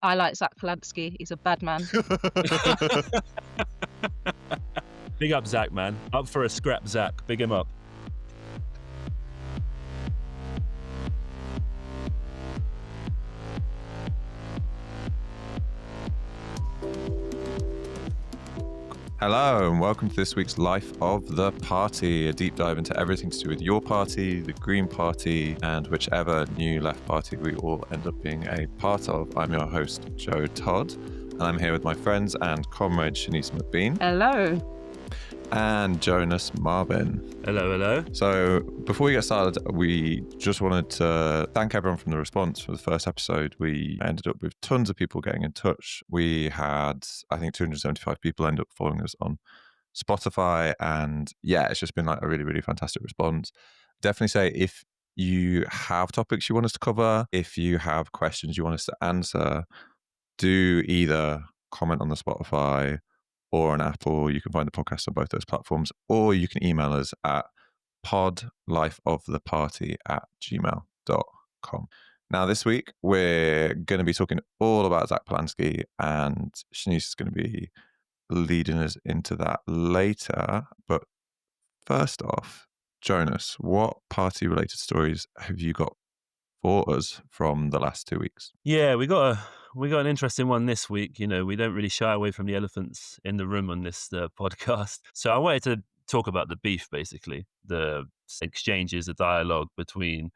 I like Zack Polanski. He's a bad man. Big up Zack, man. Up for a scrap, Zack. Big him up. Hello and welcome to this week's Life of the Party, a deep dive into everything to do with your party, the Green Party, and whichever new left party we all end up being a part of. I'm your host, Todd, and I'm here with my friends and comrade Shanice McBean. Hello. And Jonas, Marvin. Hello, hello. So before we get started, we just wanted to thank everyone from the response for the first episode. We ended up with tons of people getting in touch. We had, I think, 275 people end up following us on Spotify. And yeah, it's just been like a really, really fantastic response. Definitely say if you have topics you want us to cover, if you have questions you want us to answer, do either comment on the Spotify or on Apple. You can find the podcast on both those platforms, or you can email us at podlifeoftheparty@gmail.com. Now, this week, we're going to be talking all about Zack Polanski, and Shanice is going to be leading us into that later. But first off, Jonas, what party-related stories have you got for us from the last 2 weeks? Yeah, we got an interesting one this week. You know, we don't really shy away from the elephants in the room on this podcast. So I wanted to talk about the beef, basically, the exchanges, the dialogue between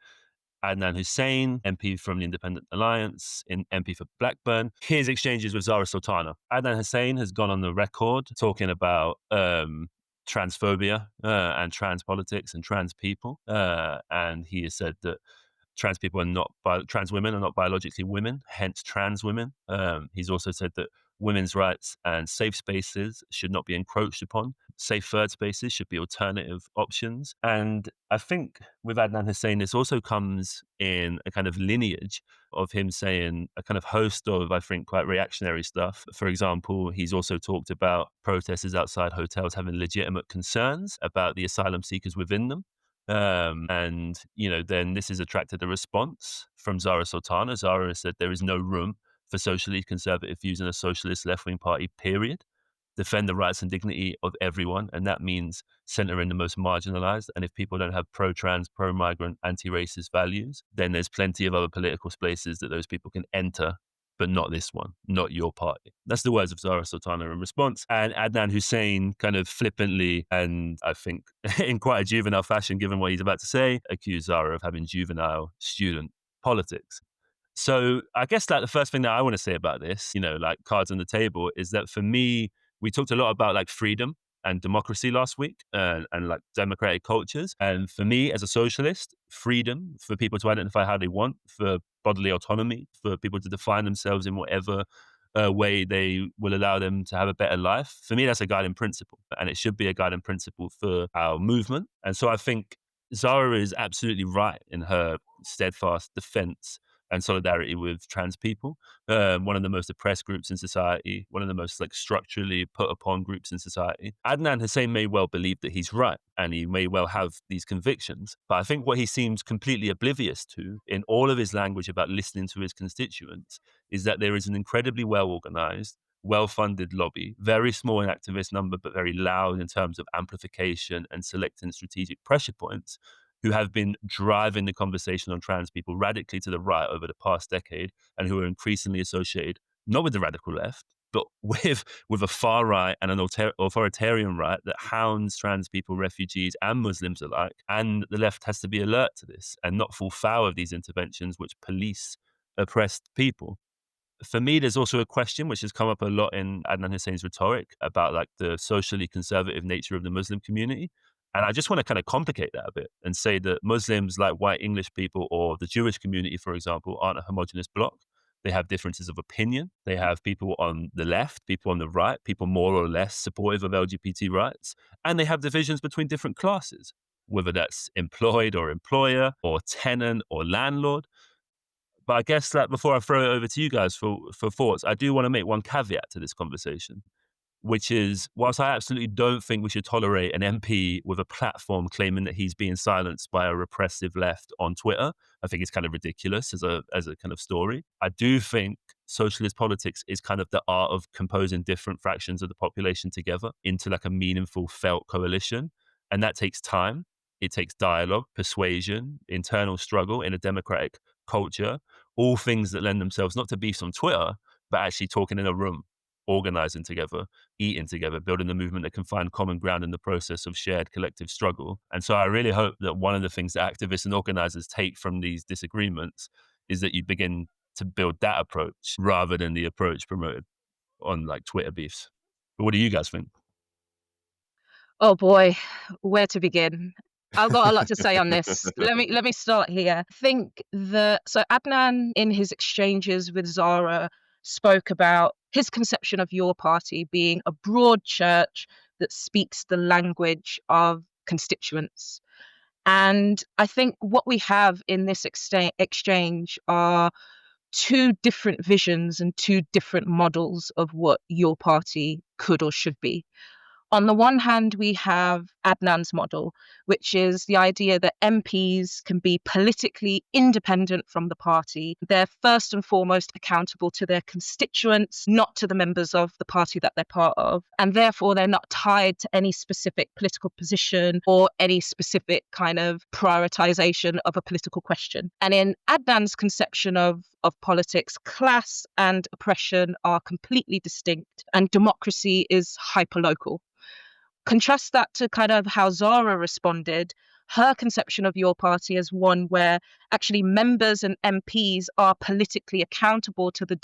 Adnan Hussain, MP from the Independent Alliance, MP for Blackburn, his exchanges with Zarah Sultana. Adnan Hussain has gone on the record talking about transphobia and trans politics and trans people. And he has said that trans women are not biologically women, hence trans women. He's also said that women's rights and safe spaces should not be encroached upon. Safe third spaces should be alternative options. And I think with Adnan Hussain, this also comes in a kind of lineage of him saying a kind of host of, I think, quite reactionary stuff. For example, he's also talked about protesters outside hotels having legitimate concerns about the asylum seekers within them. And, you know, then this has attracted a response from Zarah Sultana. Zarah has said there is no room for socially conservative views in a socialist left-wing party, period. Defend the rights and dignity of everyone, and that means centering the most marginalized. And if people don't have pro-trans, pro-migrant, anti-racist values, then there's plenty of other political spaces that those people can enter, but not this one, not your party. That's the words of Zarah Sultana in response. And Adnan Hussain kind of flippantly, and I think in quite a juvenile fashion, given what he's about to say, accused Zarah of having juvenile student politics. So I guess like the first thing that I want to say about this, you know, like cards on the table, is that for me, we talked a lot about like freedom and democracy last week and like democratic cultures. And for me as a socialist, freedom for people to identify how they want, for bodily autonomy, for people to define themselves in whatever way they will allow them to have a better life. For me, that's a guiding principle, and it should be a guiding principle for our movement. And so I think Zarah is absolutely right in her steadfast defense and solidarity with trans people, one of the most oppressed groups in society, one of the most like structurally put upon groups in society. Adnan Hussain may well believe that he's right, and he may well have these convictions. But I think what he seems completely oblivious to in all of his language about listening to his constituents is that there is an incredibly well-organized, well-funded lobby, very small in activist number, but very loud in terms of amplification and selecting strategic pressure points, who have been driving the conversation on trans people radically to the right over the past decade, and who are increasingly associated not with the radical left, but with a far right and an authoritarian right that hounds trans people, refugees, and Muslims alike. And the left has to be alert to this and not fall foul of these interventions which police oppressed people. For me, there's also a question which has come up a lot in Adnan Hussain's rhetoric about like the socially conservative nature of the Muslim community. And I just want to kind of complicate that a bit and say that Muslims, like white English people or the Jewish community, for example, aren't a homogenous bloc. They have differences of opinion. They have people on the left, people on the right, people more or less supportive of LGBT rights. And they have divisions between different classes, whether that's employed or employer or tenant or landlord. But I guess that before I throw it over to you guys for thoughts, I do want to make one caveat to this conversation, which is, whilst I absolutely don't think we should tolerate an MP with a platform claiming that he's being silenced by a repressive left on Twitter, I think it's kind of ridiculous as a kind of story. I do think socialist politics is kind of the art of composing different fractions of the population together into like a meaningful felt coalition. And that takes time. It takes dialogue, persuasion, internal struggle in a democratic culture, all things that lend themselves not to beefs on Twitter, but actually talking in a room, organizing together, eating together, building a movement that can find common ground in the process of shared collective struggle. And so I really hope that one of the things that activists and organizers take from these disagreements is that you begin to build that approach rather than the approach promoted on like Twitter beefs. But what do you guys think? Oh boy, where to begin? I've got a lot to say on this. Let me start here. I think that so Adnan, in his exchanges with Zarah, spoke about his conception of your party being a broad church that speaks the language of constituents. And I think what we have in this exchange are two different visions and two different models of what your party could or should be. On the one hand, we have Adnan's model, which is the idea that MPs can be politically independent from the party. They're first and foremost accountable to their constituents, not to the members of the party that they're part of. And therefore, they're not tied to any specific political position or any specific kind of prioritization of a political question. And in Adnan's conception of politics, class and oppression are completely distinct, and democracy is hyperlocal. Contrast that to kind of how Zarah responded. Her conception of your party as one where actually members and MPs are politically accountable to the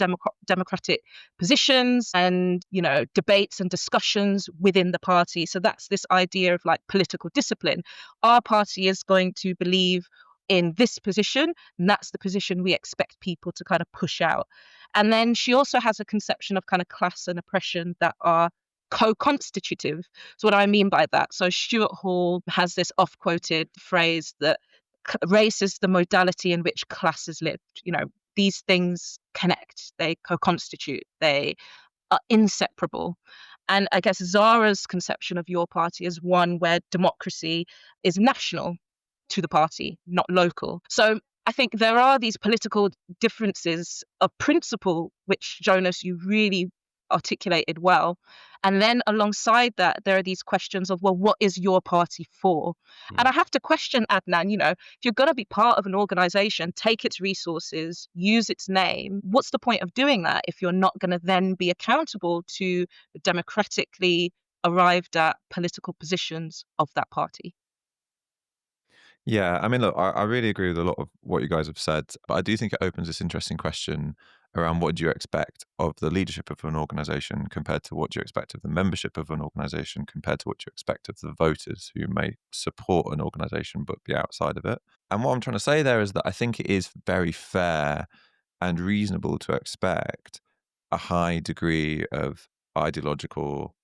democratic positions and, you know, debates and discussions within the party. So that's this idea of like political discipline. Our party is going to believe in this position, and that's the position we expect people to kind of push out. And then she also has a conception of kind of class and oppression that are co-constitutive. So what do I mean by that? So Stuart Hall has this oft-quoted phrase that race is the modality in which class is lived. You know, these things connect, they co-constitute, they are inseparable. And I guess Zara's conception of your party is one where democracy is national to the party, not local. So I think there are these political differences of principle, which Jonas, you really articulated well. And then alongside that, there are these questions of, well, what is your party for? And I have to question Adnan, you know, if you're going to be part of an organization, take its resources, use its name, what's the point of doing that if you're not going to then be accountable to the democratically arrived at political positions of that party? Yeah, I mean, look, I really agree with a lot of what you guys have said, but I do think it opens this interesting question around what do you expect of the leadership of an organization compared to what do you expect of the membership of an organization compared to what you expect of the voters who may support an organization but be outside of it. And what I'm trying to say there is that I think it is very fair and reasonable to expect a high degree of ideological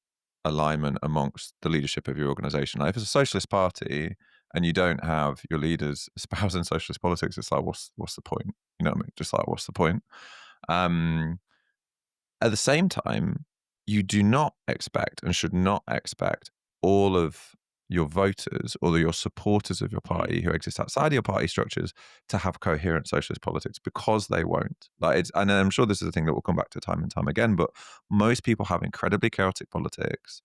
alignment amongst the leadership of your organization. Like if it's a socialist party and you don't have your leaders espousing socialist politics, it's like, what's the point? You know what I mean? Just like, what's the point? At the same time, you do not expect and should not expect all of your voters or your supporters of your party who exist outside of your party structures to have coherent socialist politics, because they won't. And I'm sure this is a thing that will come back to time and time again, but most people have incredibly chaotic politics.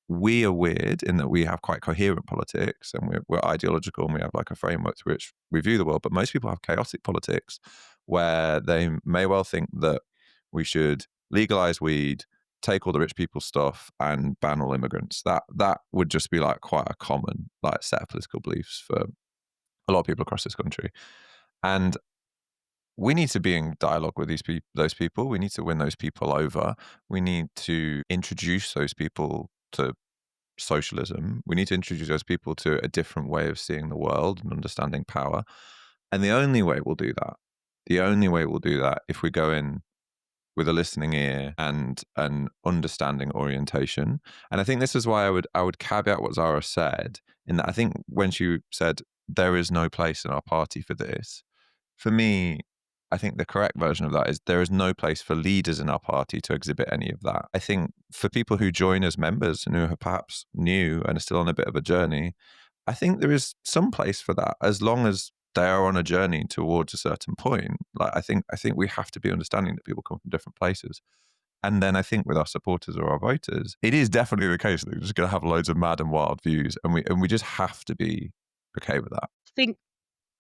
We are weird in that we have quite coherent politics and we're ideological and we have like a framework through which we view the world. But most people have chaotic politics where they may well think that we should legalize weed, take all the rich people's stuff and ban all immigrants. That would just be like quite a common like set of political beliefs for a lot of people across this country. And we need to be in dialogue with those people. We need to win those people over. We need to introduce those people to socialism. We need to introduce those people to a different way of seeing the world and understanding power. And the only way we'll do that, if we go in with a listening ear and an understanding orientation. And I think this is why I would caveat what Zarah said, in that I think when she said there is no place in our party for this, for me, I think the correct version of that is there is no place for leaders in our party to exhibit any of that. I think for people who join as members and who are perhaps new and are still on a bit of a journey, I think there is some place for that, as long as they are on a journey towards a certain point. Like I think we have to be understanding that people come from different places. And then I think with our supporters or our voters, it is definitely the case that they're just going to have loads of mad and wild views, and we just have to be okay with that. I think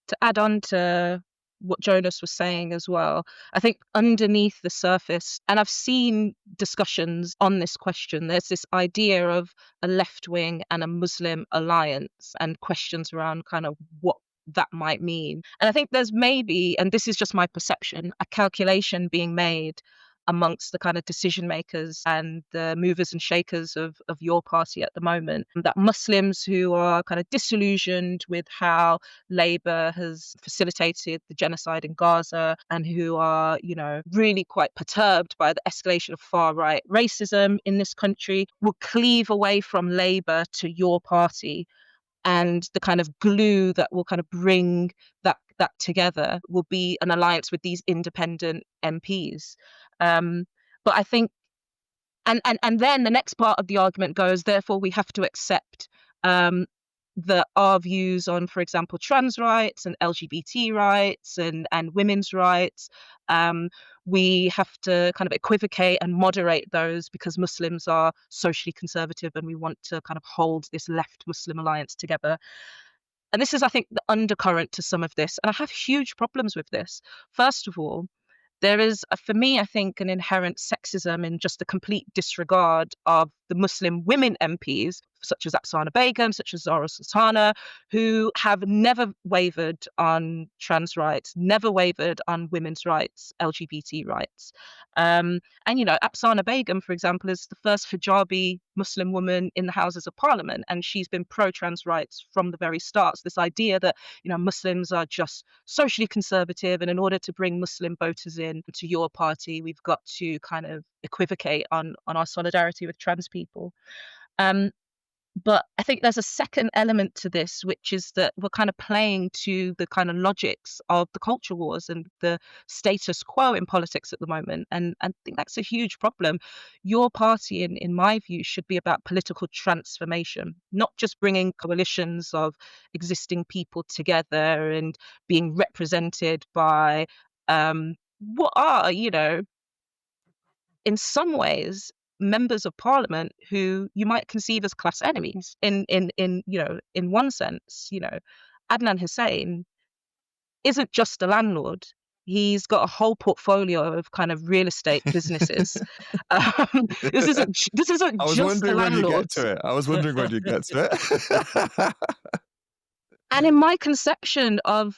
to add on to what Jonas was saying as well, I think underneath the surface, and I've seen discussions on this question, there's this idea of a left wing and a Muslim alliance and questions around kind of what that might mean. And I think there's maybe, and this is just my perception, a calculation being made amongst the kind of decision makers and the movers and shakers of your party at the moment, that Muslims who are kind of disillusioned with how Labour has facilitated the genocide in Gaza and who are, really quite perturbed by the escalation of far-right racism in this country will cleave away from Labour to your party. And the kind of glue that will kind of bring that together will be an alliance with these independent MPs. But I think, and then the next part of the argument goes, therefore we have to accept our views on, for example, trans rights and LGBT rights and women's rights. We have to kind of equivocate and moderate those because Muslims are socially conservative and we want to kind of hold this left Muslim alliance together. And this is, I think, the undercurrent to some of this. And I have huge problems with this. First of all, there is, for me, I think, an inherent sexism in just the complete disregard of the Muslim women MPs, such as Oksana Begum, such as Zarah Sultana, who have never wavered on trans rights, never wavered on women's rights, LGBT rights. And, Oksana Begum, for example, is the first hijabi Muslim woman in the Houses of Parliament, and she's been pro-trans rights from the very start. So this idea that, Muslims are just socially conservative, and in order to bring Muslim voters in to your party, we've got to kind of equivocate on our solidarity with trans people. But I think there's a second element to this, which is that we're kind of playing to the kind of logics of the culture wars and the status quo in politics at the moment. And I think that's a huge problem. Your party, in my view, should be about political transformation, not just bringing coalitions of existing people together and being represented by what are, in some ways, members of parliament who you might conceive as class enemies in one sense. Adnan Hussain isn't just a landlord. He's got a whole portfolio of kind of real estate businesses. This isn't I was just a wondering when you landlord. get to it. I was wondering when you get to it. And in my conception of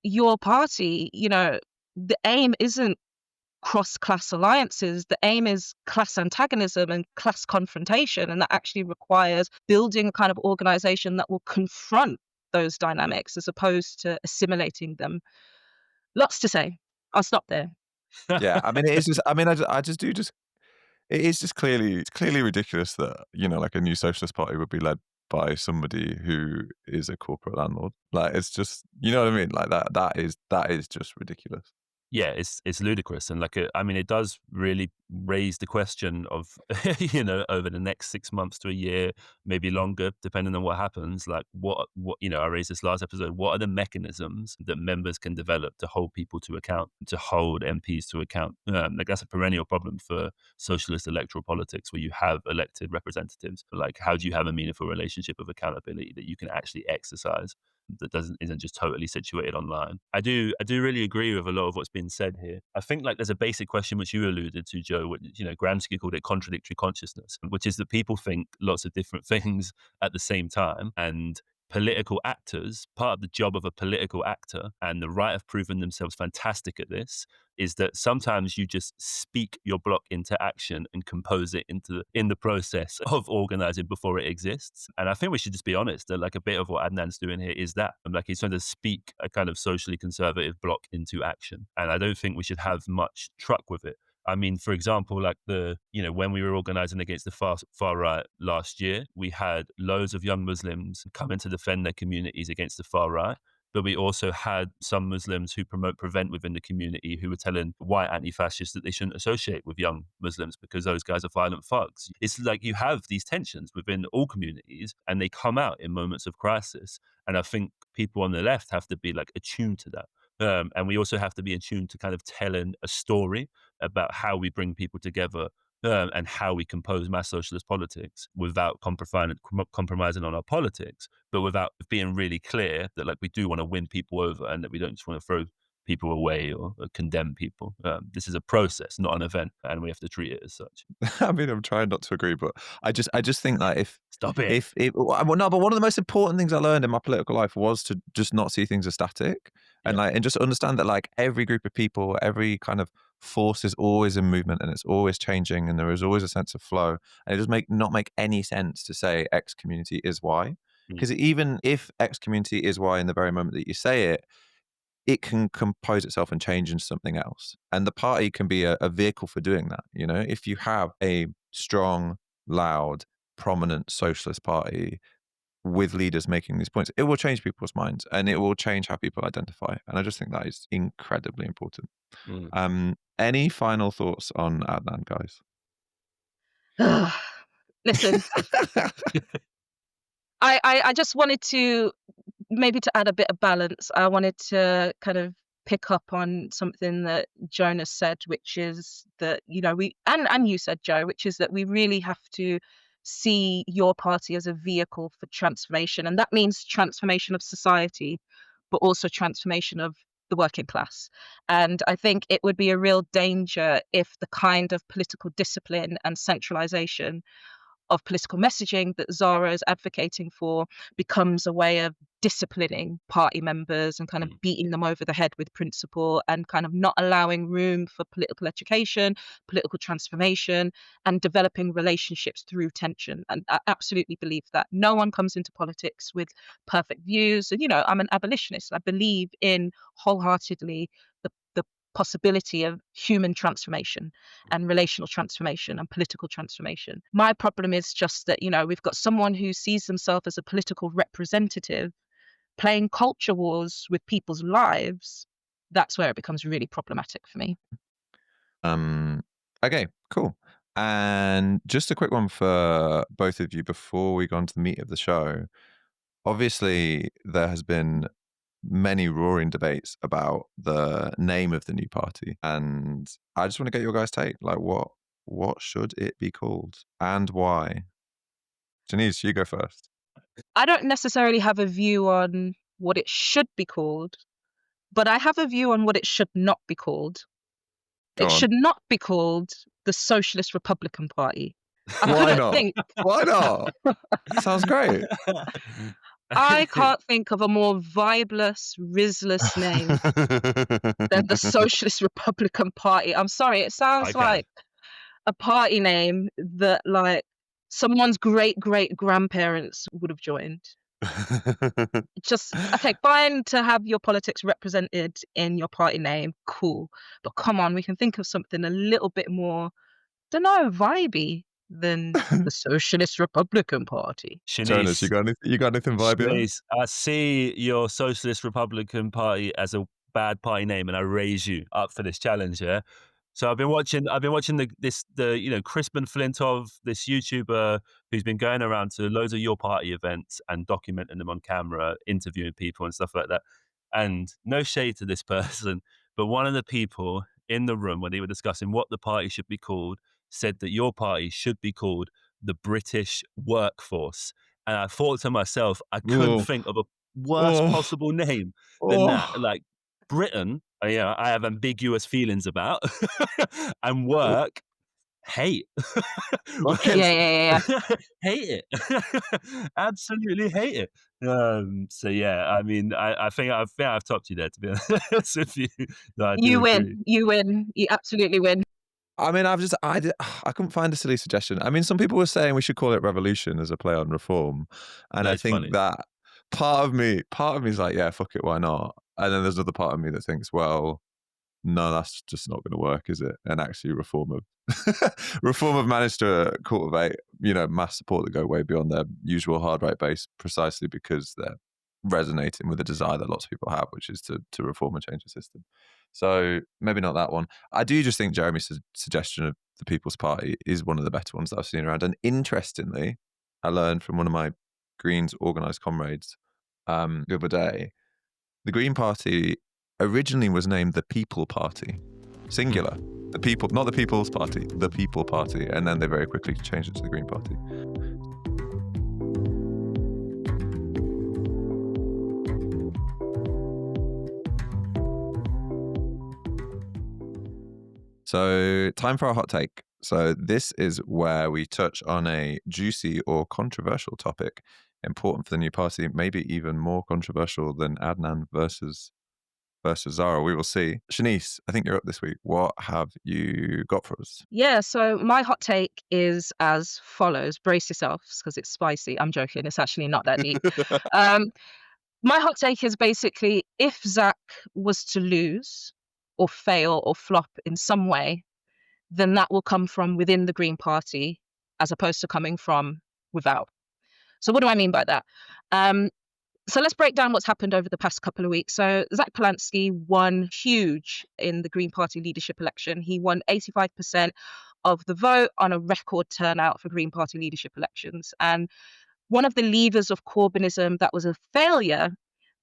your party, the aim isn't cross-class alliances. The aim is class antagonism and class confrontation, and that actually requires building a kind of organization that will confront those dynamics as opposed to assimilating them. Lots to say. I'll stop there. Yeah, I mean, it is just. I mean, it is just clearly ridiculous that like a new socialist party would be led by somebody who is a corporate landlord. Like, it's just, you know what I mean? Like that is just ridiculous. Yeah, it's ludicrous, and it does really raise the question of over the next 6 months to a year, maybe longer, depending on what happens. Like what I raised this last episode. What are the mechanisms that members can develop to hold people to account, to hold MPs to account? That's a perennial problem for socialist electoral politics, where you have elected representatives. But how do you have a meaningful relationship of accountability that you can actually exercise, that isn't just totally situated online? I do really agree with a lot of what's been said here. I think there's a basic question which you alluded to, Joe. Gramsci called it contradictory consciousness, which is that people think lots of different things at the same time, and political actors, part of the job of a political actor, and the right have proven themselves fantastic at this, is that sometimes you just speak your block into action and compose it in the process of organizing before it exists. And I think we should just be honest that a bit of what Adnan's doing here is that. He's trying to speak a kind of socially conservative block into action. And I don't think we should have much truck with it. I mean, for example, when we were organizing against the far right last year, we had loads of young Muslims come in to defend their communities against the far right. but we also had some Muslims who promote Prevent within the community who were telling white anti-fascists that they shouldn't associate with young Muslims because those guys are violent thugs. It's like you have these tensions within all communities and they come out in moments of crisis. And I think people on the left have to be like attuned to that. And we also have to be attuned to kind of telling a story about how we bring people together and how we compose mass socialist politics without compromising on our politics, but without being really clear that like we do want to win people over and that we don't just want to throw people away or condemn people. This is a process, not an event, and we have to treat it as such. I mean, I'm trying not to agree, but I just think that Stop it. well, no, but one of the most important things I learned in my political life was to just not see things as static, and and just understand that like every group of people, every kind of force is always in movement and it's always changing, and there is always a sense of flow, and it does not make any sense to say X community is Y, because even if X community is Y in the very moment that you say it, it can compose itself and change into something else. And the party can be a vehicle for doing that. You know, if you have a strong, loud, prominent socialist party with leaders making these points, it will change people's minds and it will change how people identify. And I just think that is incredibly important. Any final thoughts on Adnan, guys? Listen, I just wanted to maybe to add a bit of balance. I wanted to kind of pick up on something that Jonas said, which is that, you know, and you said, Joe, which is that we really have to see your party as a vehicle for transformation. And that means transformation of society, but also transformation of the working class. And I think it would be a real danger if the kind of political discipline and centralization of political messaging that Zarah is advocating for becomes a way of disciplining party members and kind of beating them over the head with principle and kind of not allowing room for political education, political transformation, and developing relationships through tension. And I absolutely believe that no one comes into politics with perfect views. And, you know, I'm an abolitionist. I believe in wholeheartedly the possibility of human transformation and relational transformation and political transformation. My problem is just that, you know, we've got someone who sees themselves as a political representative playing culture wars with people's lives. That's where it becomes really problematic for me. Okay, cool. And just a quick one for both of you before we go on to the meat of the show. Obviously, there has been many roaring debates about the name of the new party, and I just want to get your guys' take. Like, what should it be called and why? Shanice, you go first. I don't necessarily have a view on what it should be called, but I have a view on what it should not be called. It should not be called the Socialist Republican Party. Why not? Why not? Sounds great. I can't think of a more vibeless, rizzless name than the Socialist Republican Party. I'm sorry, it sounds like a party name that like someone's great-great-grandparents would have joined. Just, okay, fine to have your politics represented in your party name, cool. But come on, we can think of something a little bit more, don't know, vibey than the Socialist Republican Party. Shanice, Jonas, you got anything vibey? Shanice, I see your Socialist Republican Party as a bad party name, and I raise you up for this challenge. Yeah. So I've been watching the Crispin Flintov, this YouTuber who's been going around to loads of your party events and documenting them on camera, interviewing people and stuff like that. And no shade to this person, but one of the people in the room when they were discussing what the party should be called said that your party should be called the British Workforce. And I thought to myself, I couldn't think of a worse possible name than that. Like Britain, I have ambiguous feelings about, and work, hate. Yeah. Hate it. Absolutely hate it. So yeah, I mean, I think I've topped you there, to be honest with you. No, You win. You absolutely win. I mean, I couldn't find a silly suggestion. I mean, some people were saying we should call it Revolution as a play on reform, and I think funny. that part of me is like, yeah, fuck it, why not? And then there's another part of me that thinks, well, no, that's just not going to work, is it? And actually, Reform have managed to cultivate, mass support that go way beyond their usual hard right base, precisely because they're resonating with a desire that lots of people have, which is to reform and change the system. So maybe not that one. I do just think Jeremy's suggestion of the People's Party is one of the better ones that I've seen around. And interestingly, I learned from one of my Greens organised comrades the other day, the Green Party originally was named the People Party, singular. The people, not the People's Party, the People Party. And then they very quickly changed it to the Green Party. So, time for our hot take. So, this is where we touch on a juicy or controversial topic important for the new party, maybe even more controversial than Adnan versus Zarah. We will see. Shanice, I think you're up this week. What have you got for us? Yeah, so my hot take is as follows. Brace yourselves because it's spicy. I'm joking. It's actually not that deep. My hot take is basically if Zack was to lose or fail or flop in some way, then that will come from within the Green Party as opposed to coming from without. So what do I mean by that? So let's break down what's happened over the past couple of weeks. So Zack Polanski won huge in the Green Party leadership election. He won 85% of the vote on a record turnout for Green Party leadership elections. And one of the levers of Corbynism that was a failure,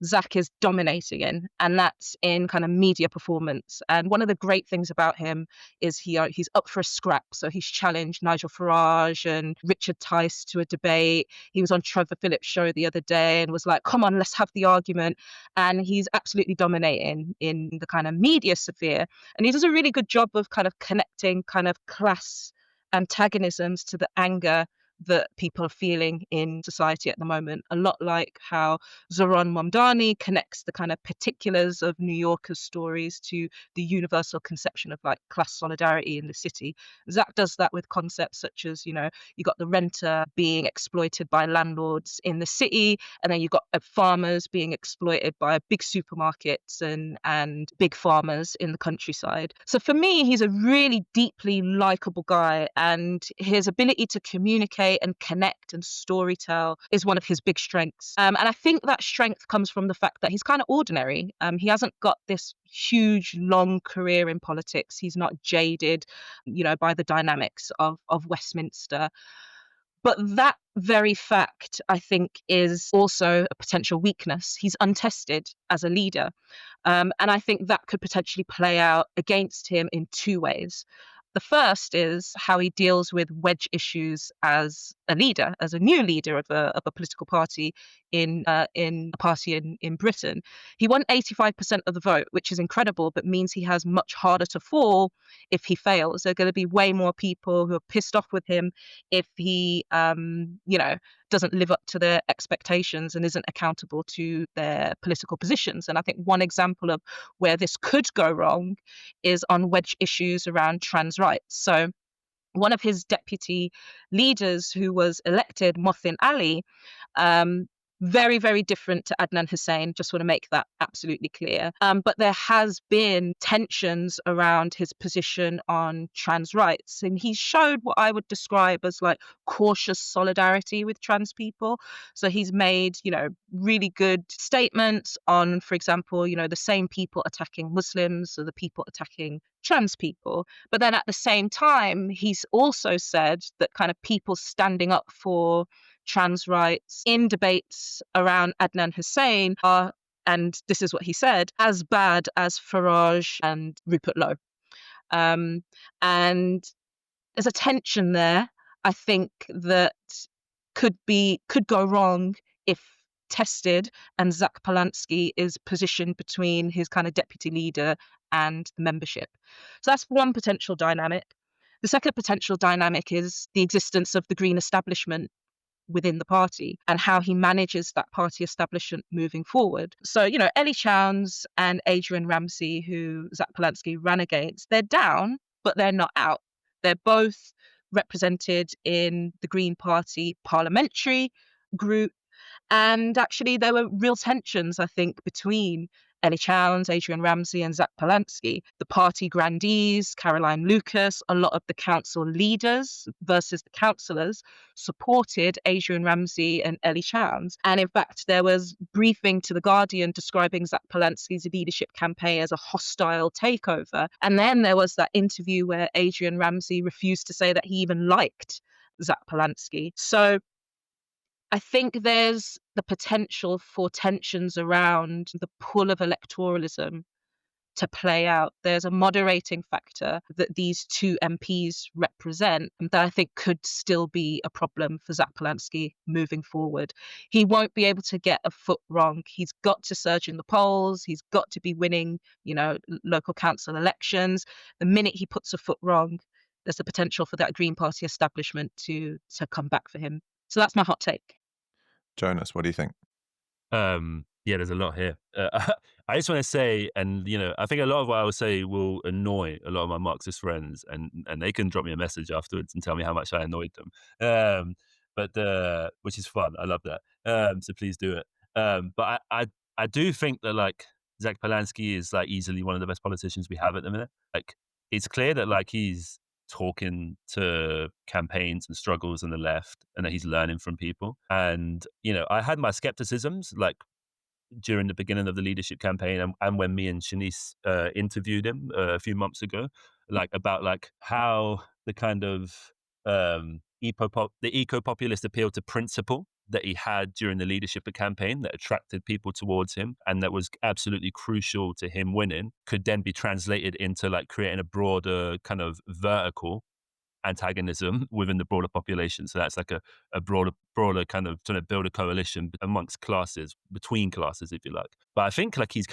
Zack is dominating in, and that's in kind of media performance. And one of the great things about him is he's up for a scrap. So he's challenged Nigel Farage and Richard Tice to a debate. He was on Trevor Phillips' show the other day and was like, come on, let's have the argument. And he's absolutely dominating in the kind of media sphere. And he does a really good job of kind of connecting kind of class antagonisms to the anger that people are feeling in society at the moment. A lot like how Zoran Momdani connects the kind of particulars of New Yorkers' stories to the universal conception of like class solidarity in the city. Zack does that with concepts such as, you got the renter being exploited by landlords in the city, and then you got farmers being exploited by big supermarkets and big farmers in the countryside. So for me, he's a really deeply likable guy, and his ability to communicate and connect and storytell is one of his big strengths. And I think that strength comes from the fact that he's kind of ordinary. He hasn't got this huge, long career in politics. He's not jaded, by the dynamics of Westminster. But that very fact, I think, is also a potential weakness. He's untested as a leader. And I think that could potentially play out against him in two ways. The first is how he deals with wedge issues as a leader, as a new leader of a political party in a party in Britain. He won 85% of the vote, which is incredible, but means he has much harder to fall if he fails. There are going to be way more people who are pissed off with him if he, doesn't live up to their expectations and isn't accountable to their political positions. And I think one example of where this could go wrong is on wedge issues around trans rights. So one of his deputy leaders who was elected, Mohsin Ali, very, very different to Adnan Hussain. Just want to make that absolutely clear. But there has been tensions around his position on trans rights. And he showed what I would describe as like cautious solidarity with trans people. So he's made, really good statements on, for example, the same people attacking Muslims or the people attacking trans people. But then at the same time, he's also said that kind of people standing up for trans rights in debates around Adnan Hussain are, and this is what he said, as bad as Farage and Rupert Lowe. And there's a tension there, I think, that could go wrong if tested, and Zack Polanski is positioned between his kind of deputy leader and the membership. So that's one potential dynamic. The second potential dynamic is the existence of the Green establishment within the party and how he manages that party establishment moving forward. So, Ellie Chowns and Adrian Ramsey, who Zack Polanski ran against, they're down, but they're not out. They're both represented in the Green Party parliamentary group. And actually, there were real tensions, I think, between Ellie Chowns, Adrian Ramsey, and Zack Polanski. The party grandees, Caroline Lucas, a lot of the council leaders versus the councillors supported Adrian Ramsey and Ellie Chowns. And in fact, there was briefing to The Guardian describing Zack Polanski's leadership campaign as a hostile takeover. And then there was that interview where Adrian Ramsey refused to say that he even liked Zack Polanski. So I think there's the potential for tensions around the pull of electoralism to play out. There's a moderating factor that these two MPs represent that I think could still be a problem for Zack Polanski moving forward. He won't be able to get a foot wrong. He's got to surge in the polls. He's got to be winning, local council elections. The minute he puts a foot wrong, there's the potential for that Green Party establishment to come back for him. So that's my hot take. Jonas, what do you think? Yeah, there's a lot here. I just want to say, and I think a lot of what I will say will annoy a lot of my Marxist friends, and they can drop me a message afterwards and tell me how much I annoyed them. But which is fun. I love that. So please do it. But I do think that like Zack Polanski is like easily one of the best politicians we have at the minute. Like it's clear that like he's talking to campaigns and struggles on the left and that he's learning from people. And, I had my skepticisms like during the beginning of the leadership campaign and when me and Shanice interviewed him a few months ago, like about like how the kind of the eco-populist appeal to principle that he had during the leadership campaign that attracted people towards him and that was absolutely crucial to him winning could then be translated into like creating a broader kind of vertical antagonism within the broader population. So that's like a broader kind of trying to build a coalition amongst classes, between classes, if you like. But I think like he's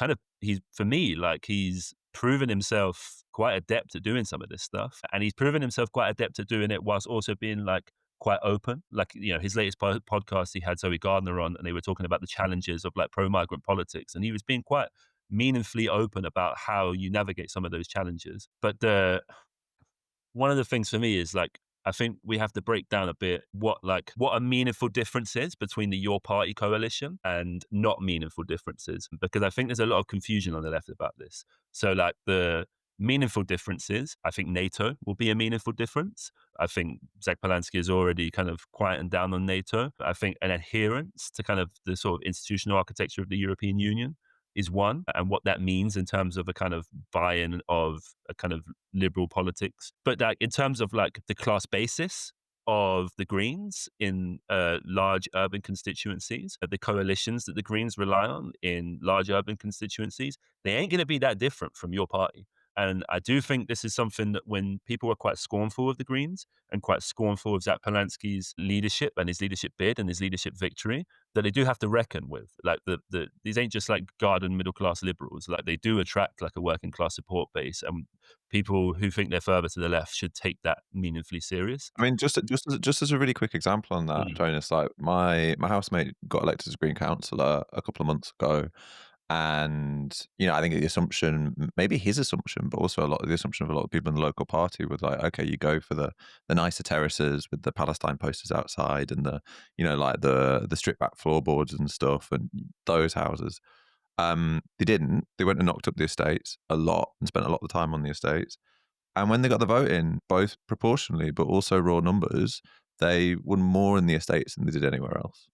for me, like he's proven himself quite adept at doing some of this stuff. And he's proven himself quite adept at doing it whilst also being like quite open. Like, his latest podcast, he had Zoe Gardner on and they were talking about the challenges of like pro-migrant politics. And he was being quite meaningfully open about how you navigate some of those challenges. But one of the things for me is like, I think we have to break down a bit what a meaningful difference is between the Your Party coalition and not meaningful differences, because I think there's a lot of confusion on the left about this. So like the meaningful differences, I think NATO will be a meaningful difference. I think Zack Polanski is already kind of quieting down on NATO. I think an adherence to kind of the sort of institutional architecture of the European Union is one, and what that means in terms of a kind of buy-in of a kind of liberal politics. But like in terms of like the class basis of the Greens in large urban constituencies, the coalitions that the Greens rely on in large urban constituencies, they ain't going to be that different from Your Party. And I do think this is something that when people are quite scornful of the Greens and quite scornful of Zack Polanski's leadership and his leadership bid and his leadership victory, that they do have to reckon with. Like these ain't just like garden middle class liberals. Like they do attract like a working class support base, and people who think they're further to the left should take that meaningfully serious. I mean, just as a really quick example on that, Jonas, like my housemate got elected as Green councillor a couple of months ago. And, I think the assumption, maybe his assumption, but also the assumption of a lot of people in the local party was like, okay, you go for the nicer terraces with the Palestine posters outside and the, like the stripped back floorboards and stuff and those houses. They didn't. They went and knocked up the estates a lot and spent a lot of the time on the estates. And when they got the vote in, both proportionally, but also raw numbers, they won more in the estates than they did anywhere else,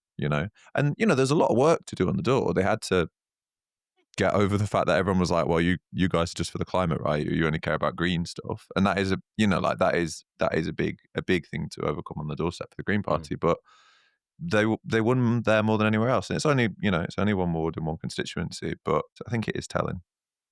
And, there's a lot of work to do on the door. They had to get over the fact that everyone was like, well, you guys are just for the climate, right? You only care about green stuff. And that is that is a big thing to overcome on the doorstep for the Green Party. But they won there more than anywhere else. And it's only, it's only one ward in one constituency, but I think it is telling.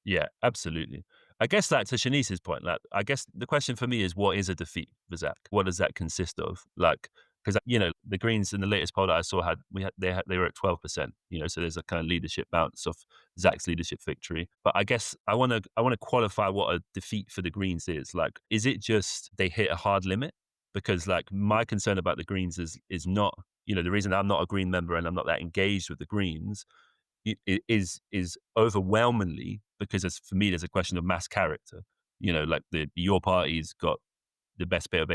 Yeah, absolutely. I guess that to Shanice's point, like, I guess the question for me is, what is a defeat for Zack? What does that consist of? Like, because the Greens in the latest poll that I saw they were at 12%. So there's a kind of leadership bounce of Zack's leadership victory. But I guess I want to qualify what a defeat for the Greens is. Like, is it just they hit a hard limit? Because like my concern about the Greens is not the reason I'm not a Green member and I'm not that engaged with the Greens is overwhelmingly because for me there's a question of mass character. Like Your Party's got the best bit of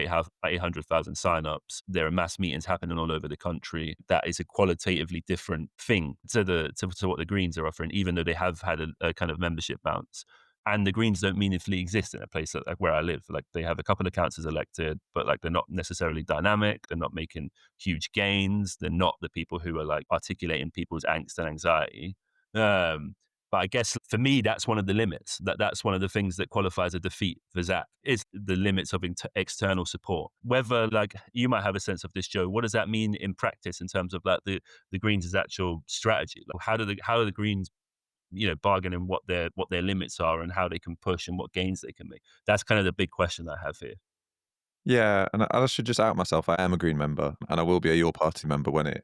800,000 signups. There are mass meetings happening all over the country. That is a qualitatively different thing to what the Greens are offering, even though they have had a kind of membership bounce. And the Greens don't meaningfully exist in a place like where I live. Like, they have a couple of councillors elected, but like, they're not necessarily dynamic. They're not making huge gains. They're not the people who are like articulating people's angst and anxiety. But I guess for me, that's one of the limits. That's one of the things that qualifies a defeat for Zack, is the limits of external support. Whether, like, you might have a sense of this, Joe, what does that mean in practice in terms of like the Greens' actual strategy? Like, how do the Greens, bargain in what their limits are and how they can push and what gains they can make? That's kind of the big question I have here. Yeah, and I should just out myself. I am a Green member, and I will be a Your Party member when it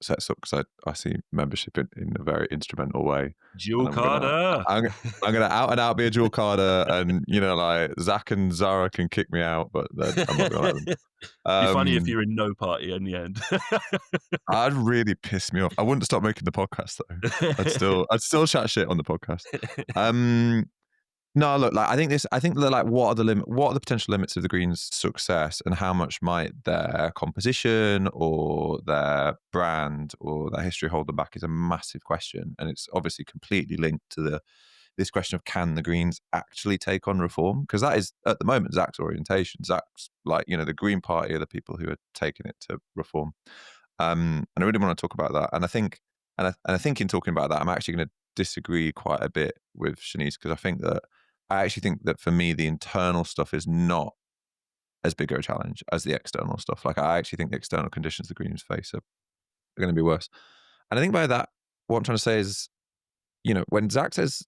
sets up, because I see membership in a very instrumental way. Dual And Carter. I'm gonna out and out be a dual carder, and like Zack and Zarah can kick me out, but I'm not gonna let them. Be funny if you're in no party in the end. I'd really piss me off. I wouldn't stop making the podcast though. I'd still chat shit on the podcast. No, look, like I think that, like, what are the potential limits of the Greens' success, and how much might their composition or their brand or their history hold them back, is a massive question, and it's obviously completely linked to this question of, can the Greens actually take on reform? Because that is at the moment Zack's orientation. Zack's like, the Green Party are the people who are taking it to reform, and I really want to talk about that. And I think in talking about that, I'm actually going to disagree quite a bit with Shanice, because I actually think that for me, the internal stuff is not as big a challenge as the external stuff. Like, I actually think the external conditions the Greens face are going to be worse. And I think by that, what I'm trying to say is, when Zack says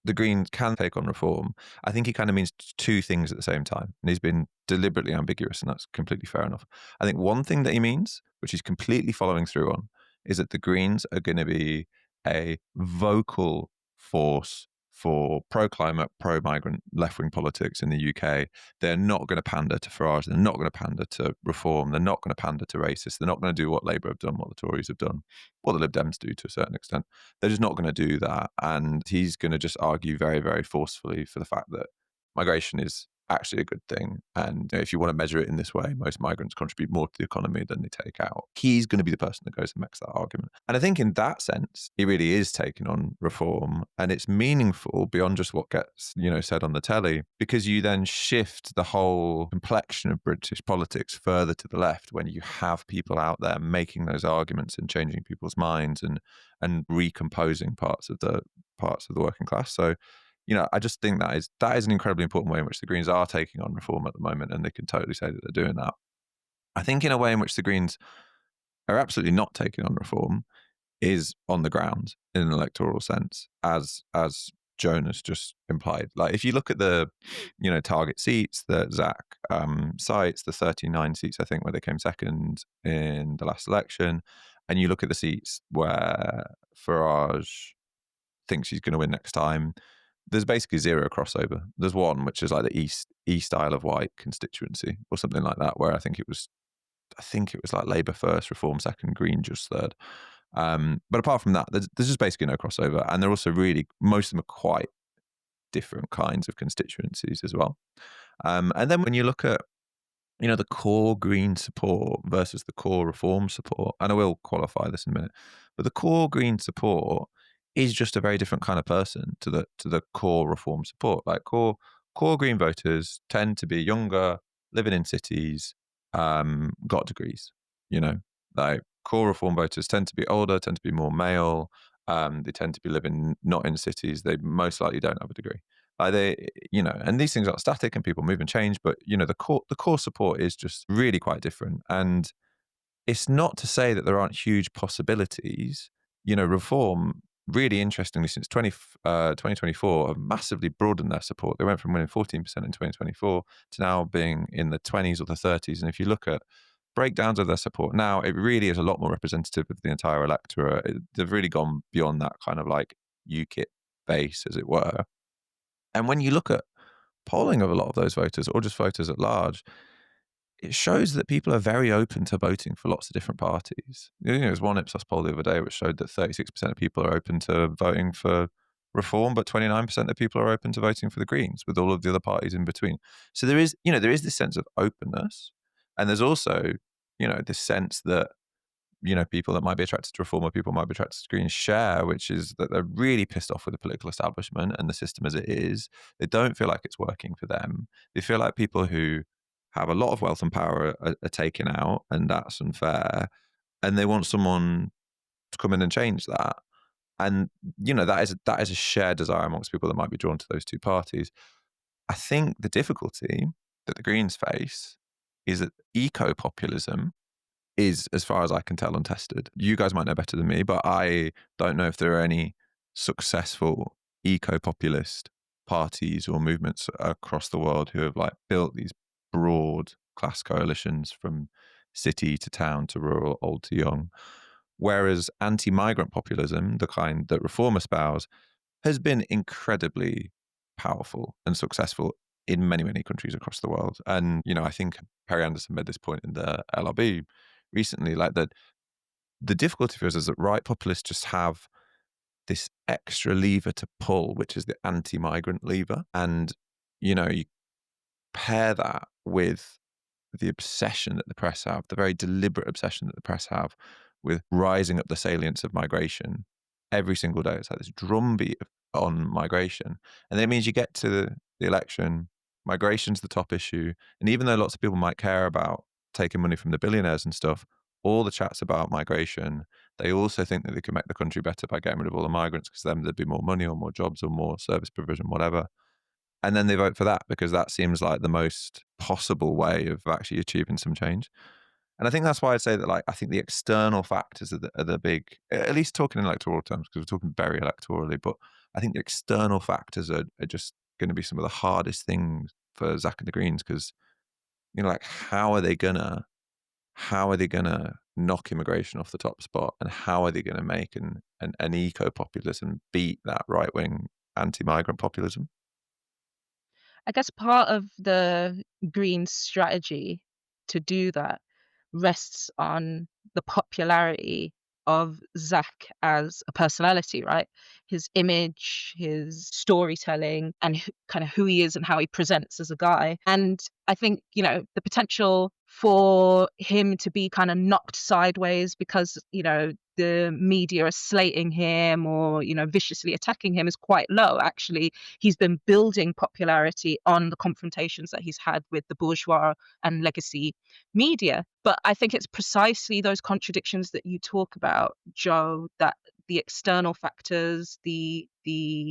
the Greens can take on reform, I think he kind of means two things at the same time. And he's been deliberately ambiguous, and that's completely fair enough. I think one thing that he means, which he's completely following through on, is that the Greens are going to be a vocal force for pro-climate, pro-migrant left-wing politics in the UK. They're not going to pander to Farage. They're not going to pander to reform. They're not going to pander to racists. They're not going to do what Labour have done, what the Tories have done, what the Lib Dems do to a certain extent. They're just not going to do that. And he's going to just argue very, very forcefully for the fact that migration is actually a good thing. And if you want to measure it in this way, most migrants contribute more to the economy than they take out. He's going to be the person that goes and makes that argument. And I think in that sense, he really is taking on reform, and it's meaningful beyond just what gets, said on the telly, because you then shift the whole complexion of British politics further to the left when you have people out there making those arguments and changing people's minds and recomposing parts of the working class. So, I just think that is an incredibly important way in which the Greens are taking on reform at the moment, and they can totally say that they're doing that. I think in a way in which the Greens are absolutely not taking on reform is on the ground in an electoral sense, as Jonas just implied. Like, if you look at the, target seats that Zack cites, the 39 seats, I think, where they came second in the last election, and you look at the seats where Farage thinks he's going to win next time, there's basically zero crossover. There's one which is like the East Isle of Wight constituency or something like that, where I think it was like Labour first, Reform second, Green just third. But apart from that, there's just basically no crossover, and they're also really, most of them are quite different kinds of constituencies as well. And then when you look at the core Green support versus the core Reform support, and I will qualify this in a minute, but the core Green support is just a very different kind of person to the core Reform support. Like, core Green voters tend to be younger, living in cities, got degrees. Like, core Reform voters tend to be older, tend to be more male. They tend to be living not in cities. They most likely don't have a degree. And these things are static, and people move and change. But the core support is just really quite different. And it's not to say that there aren't huge possibilities. Reform, really interestingly, since 2024, have massively broadened their support. They went from winning 14% in 2024 to now being in the 20s or the 30s. And if you look at breakdowns of their support now, it really is a lot more representative of the entire electorate. They've really gone beyond that kind of like UKIP base, as it were. And when you look at polling of a lot of those voters, or just voters at large, it shows that people are very open to voting for lots of different parties. There was one Ipsos poll the other day which showed that 36% of people are open to voting for reform, but 29% of people are open to voting for the Greens, with all of the other parties in between. So there is this sense of openness, and there's also, this sense that, people that might be attracted to reform or people might be attracted to Greens share, which is that they're really pissed off with the political establishment and the system as it is. They don't feel like it's working for them. They feel like people who have a lot of wealth and power are taken out, and that's unfair. And they want someone to come in and change that. And that is a shared desire amongst people that might be drawn to those two parties. I think the difficulty that the Greens face is that eco-populism is, as far as I can tell, untested. You guys might know better than me, but I don't know if there are any successful eco-populist parties or movements across the world who have built these broad class coalitions from city to town to rural, old to young. Whereas anti-migrant populism, the kind that Reform espouse, has been incredibly powerful and successful in many, many countries across the world. And, I think Perry Anderson made this point in the LRB recently, that the difficulty for us is that right populists just have this extra lever to pull, which is the anti-migrant lever. And, you pair that with the obsession that the press have, the very deliberate obsession that the press have with rising up the salience of migration every single day. It's like this drumbeat on migration. And then it means you get to the election, migration's the top issue. And even though lots of people might care about taking money from the billionaires and stuff, all the chats about migration, they also think that they can make the country better by getting rid of all the migrants, because then there'd be more money or more jobs or more service provision, whatever. And then they vote for that because that seems like the most possible way of actually achieving some change. And I think that's why I'd say that, I think the external factors are the big, at least talking in electoral terms, because we're talking very electorally, but I think the external factors are just going to be some of the hardest things for Zack and the Greens, because, how are they gonna knock immigration off the top spot, and how are they going to make an eco-populism beat that right-wing anti-migrant populism? I guess part of the Greens strategy to do that rests on the popularity of Zack as a personality, right? His image, his storytelling, and kind of who he is and how he presents as a guy. And I think, the potential for him to be kind of knocked sideways because, the media are slating him or, viciously attacking him is quite low. Actually, he's been building popularity on the confrontations that he's had with the bourgeois and legacy media. But I think it's precisely those contradictions that you talk about, Joe, that the external factors, the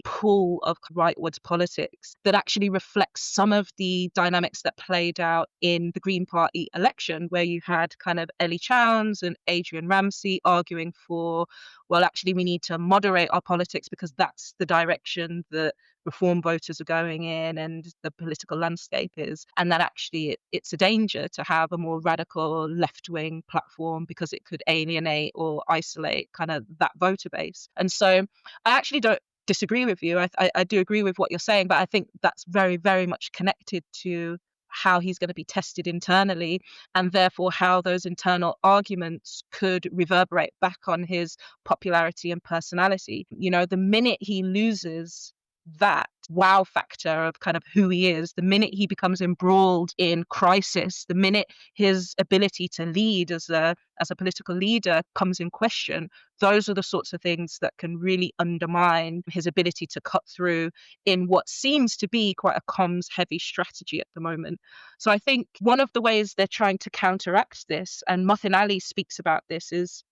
pull of rightwards politics that actually reflects some of the dynamics that played out in the Green Party election, where you had kind of Ellie Chowns and Adrian Ramsey arguing for, well, actually, we need to moderate our politics because that's the direction that reform voters are going in and the political landscape is, and that actually it's a danger to have a more radical left-wing platform because it could alienate or isolate kind of that voter base. And so I actually don't disagree with you. I do agree with what you're saying, but I think that's very, very much connected to how he's going to be tested internally, and therefore how those internal arguments could reverberate back on his popularity and personality. The minute he loses that wow factor of kind of who he is, the minute he becomes embroiled in crisis, the minute his ability to lead as a political leader comes in question, those are the sorts of things that can really undermine his ability to cut through in what seems to be quite a comms heavy strategy at the moment. So I think one of the ways they're trying to counteract this, and Muhsin Ali speaks about this, is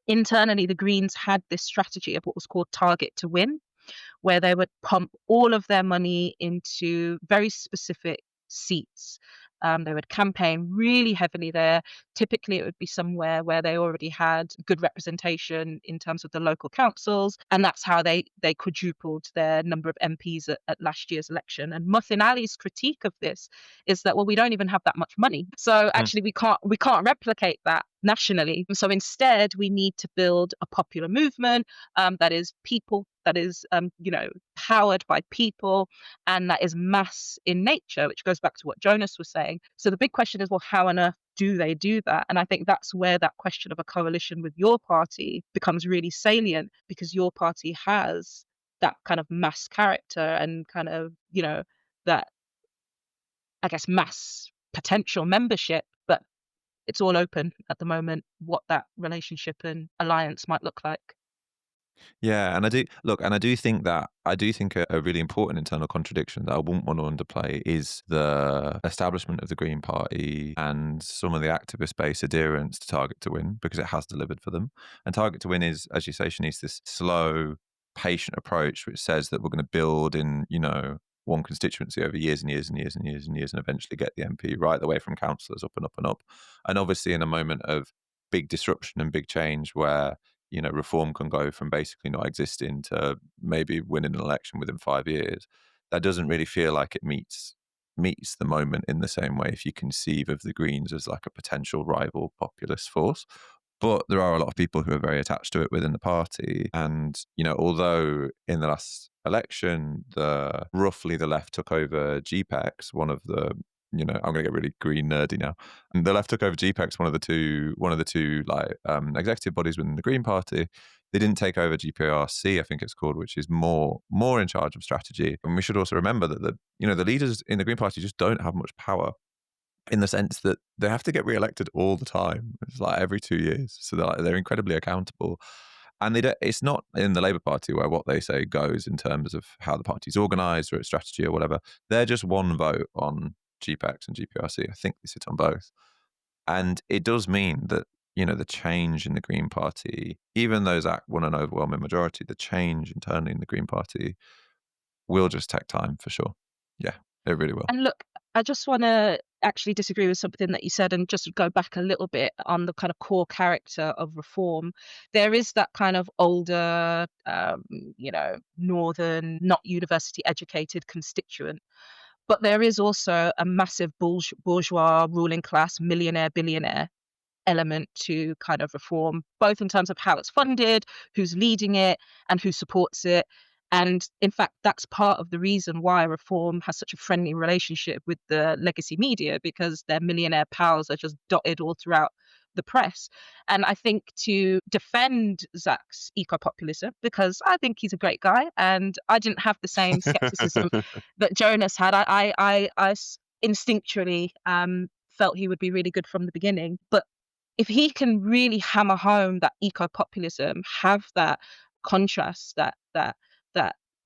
internally the Greens had this strategy of what was called target to win, where they would pump all of their money into very specific seats. They would campaign really heavily there. Typically, it would be somewhere where they already had good representation in terms of the local councils, and that's how they quadrupled their number of MPs at last year's election. And Muhsin Ali's critique of this is that, well, we don't even have that much money, so actually we can't replicate that nationally. So instead, we need to build a popular movement that is powered by people, and that is mass in nature, which goes back to what Jonas was saying. So the big question is, well, how on earth do they do that? And I think that's where that question of a coalition with your party becomes really salient, because your party has that kind of mass character and kind of, that, I guess, mass potential membership. But it's all open at the moment what that relationship and alliance might look like. Yeah, and I do think a really important internal contradiction that I wouldn't want to underplay is the establishment of the Green Party and some of the activist base adherence to Target to Win, because it has delivered for them. And Target to Win is, as you say, Shanice, this slow, patient approach which says that we're going to build in, one constituency over years and years and years and years and years, and eventually get the MP right the way from councillors up and up and up. And obviously, in a moment of big disruption and big change where reform can go from basically not existing to maybe winning an election within 5 years. That doesn't really feel like it meets the moment in the same way if you conceive of the Greens as like a potential rival populist force. But there are a lot of people who are very attached to it within the party. And, although in the last election, roughly the left took over GPEX, one of the, I'm going to get really green nerdy now. And the left took over GPEX, one of the two like executive bodies within the Green Party. They didn't take over GPRC, I think it's called, which is more in charge of strategy. And we should also remember that the leaders in the Green Party just don't have much power, in the sense that they have to get re-elected all the time. It's like every 2 years. So they're incredibly accountable. And it's not in the Labour Party where what they say goes in terms of how the party's organised or its strategy or whatever. They're just one vote on GPEX and GPRC. I think they sit on both. And it does mean that, the change in the Green Party, even though Zack won an overwhelming majority, the change internally in the Green Party will just take time for sure. Yeah, it really will. And look, I just want to actually disagree with something that you said and just go back a little bit on the kind of core character of Reform. There is that kind of older, northern, not university educated constituent. But there is also a massive bourgeois ruling class, millionaire, billionaire element to kind of Reform, both in terms of how it's funded, who's leading it, and who supports it. And in fact, that's part of the reason why Reform has such a friendly relationship with the legacy media, because their millionaire pals are just dotted all throughout the press. And I think to defend Zack's eco-populism, because I think he's a great guy, and I didn't have the same skepticism that Jonas had. I instinctually felt he would be really good from the beginning. But if he can really hammer home that eco-populism, have that contrast, that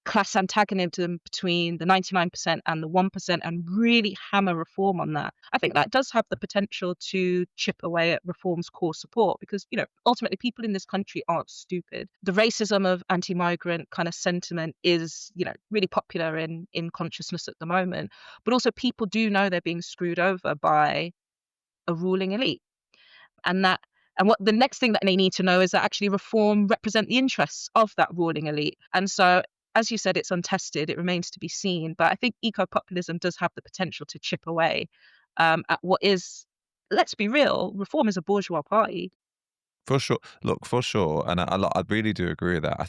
class antagonism between the 99% and the 1%, and really hammer Reform on that, I think that does have the potential to chip away at Reform's core support, because, ultimately people in this country aren't stupid. The racism of anti-migrant kind of sentiment is, really popular in consciousness at the moment, but also people do know they're being screwed over by a ruling elite. And what the next thing that they need to know is that actually Reform represent the interests of that ruling elite. And so, as you said, it's untested, it remains to be seen. But I think eco-populism does have the potential to chip away at what is, let's be real, Reform is a bourgeois party. For sure. Look, for sure. And I really do agree with that.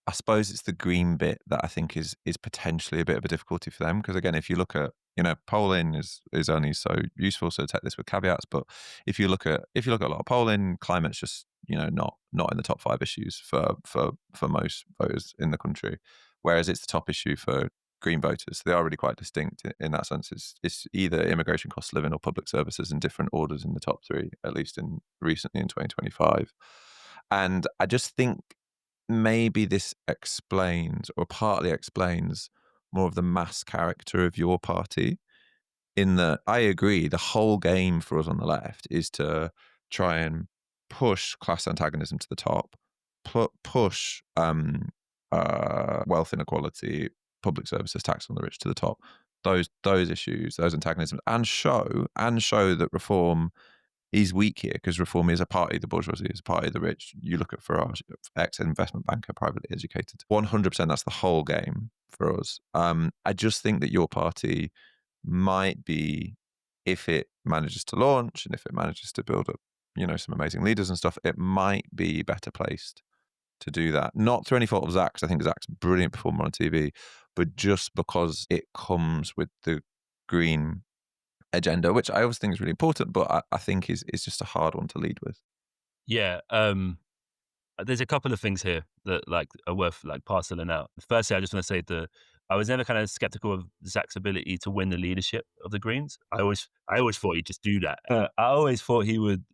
I suppose it's the Green bit that I think is potentially a bit of a difficulty for them, because again, if you look at, polling is only so useful, so take this with caveats. But if you look at a lot of polling, climate's just not in the top 5 issues for most voters in the country, whereas it's the top issue for Green voters. They are really quite distinct in that sense. It's either immigration, cost of living, or public services in different orders in the top 3, at least recently in 2025. And I just think maybe this explains, or partly explains, more of the mass character of your party. In that, I agree, the whole game for us on the left is to try and push class antagonism to the top, push wealth inequality, public services, tax on the rich to the top. Those issues, those antagonisms, and show that Reform is weak here, because Reform is a party of the bourgeoisie, is a party of the rich. You look at Farage, ex-investment banker, privately educated. 100%, that's the whole game for us. I just think that your party might be, if it manages to launch and if it manages to build up, some amazing leaders and stuff, it might be better placed to do that. Not through any fault of Zack's. I think Zack's a brilliant performer on TV, but just because it comes with the Green agenda, which I always think is really important, but I think is just a hard one to lead with. Yeah, there's a couple of things here that like are worth like parceling out. Firstly, I just want to say that I was never kind of skeptical of Zach's ability to win the leadership of the Greens. I always thought he'd just do that. I always thought he would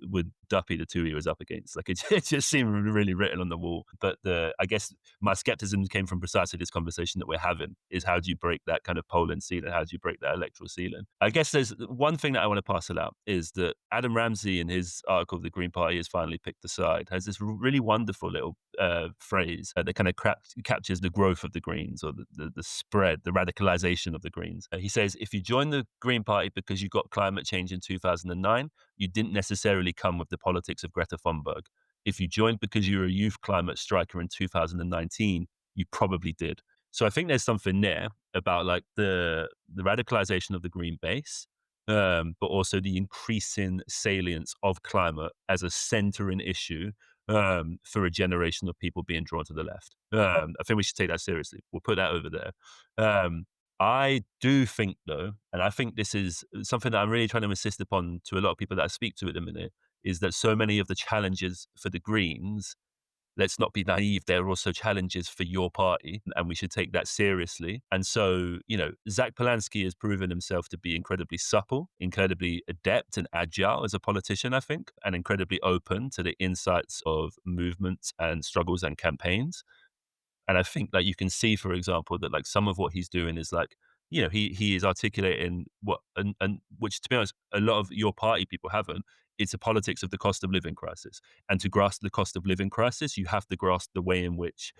duppy the two he was up against. Like it just seemed really written on the wall. But I guess my skepticism came from precisely this conversation that we're having: is how do you break that kind of polling ceiling? How do you break that electoral ceiling? I guess there's one thing that I want to parcel out is that Adam Ramsey, in his article, "The Green Party has finally picked a side," has this really wonderful little phrase that kind of captures the growth of the Greens, or the spread, the radicalization of the Greens. He says, if you join the Green Party because you got climate change in 2009, you didn't necessarily come with the politics of Greta Thunberg. If you joined because you were a youth climate striker in 2019, you probably did. So I think there's something there about like the radicalization of the Green base, but also the increasing salience of climate as a centering issue for a generation of people being drawn to the left. I think we should take that seriously. We'll put that over there. I do think, though, and I think this is something that I'm really trying to insist upon to a lot of people that I speak to at the minute, is that so many of the challenges for the Greens, let's not be naive, they're also challenges for your party, and we should take that seriously. And so, Zack Polanski has proven himself to be incredibly supple, incredibly adept and agile as a politician, I think, and incredibly open to the insights of movements and struggles and campaigns. And I think that you can see, for example, that like some of what he's doing is like, he is articulating what, and which, to be honest, a lot of your party people haven't. It's a politics of the cost of living crisis. And to grasp the cost of living crisis, you have to grasp the way in which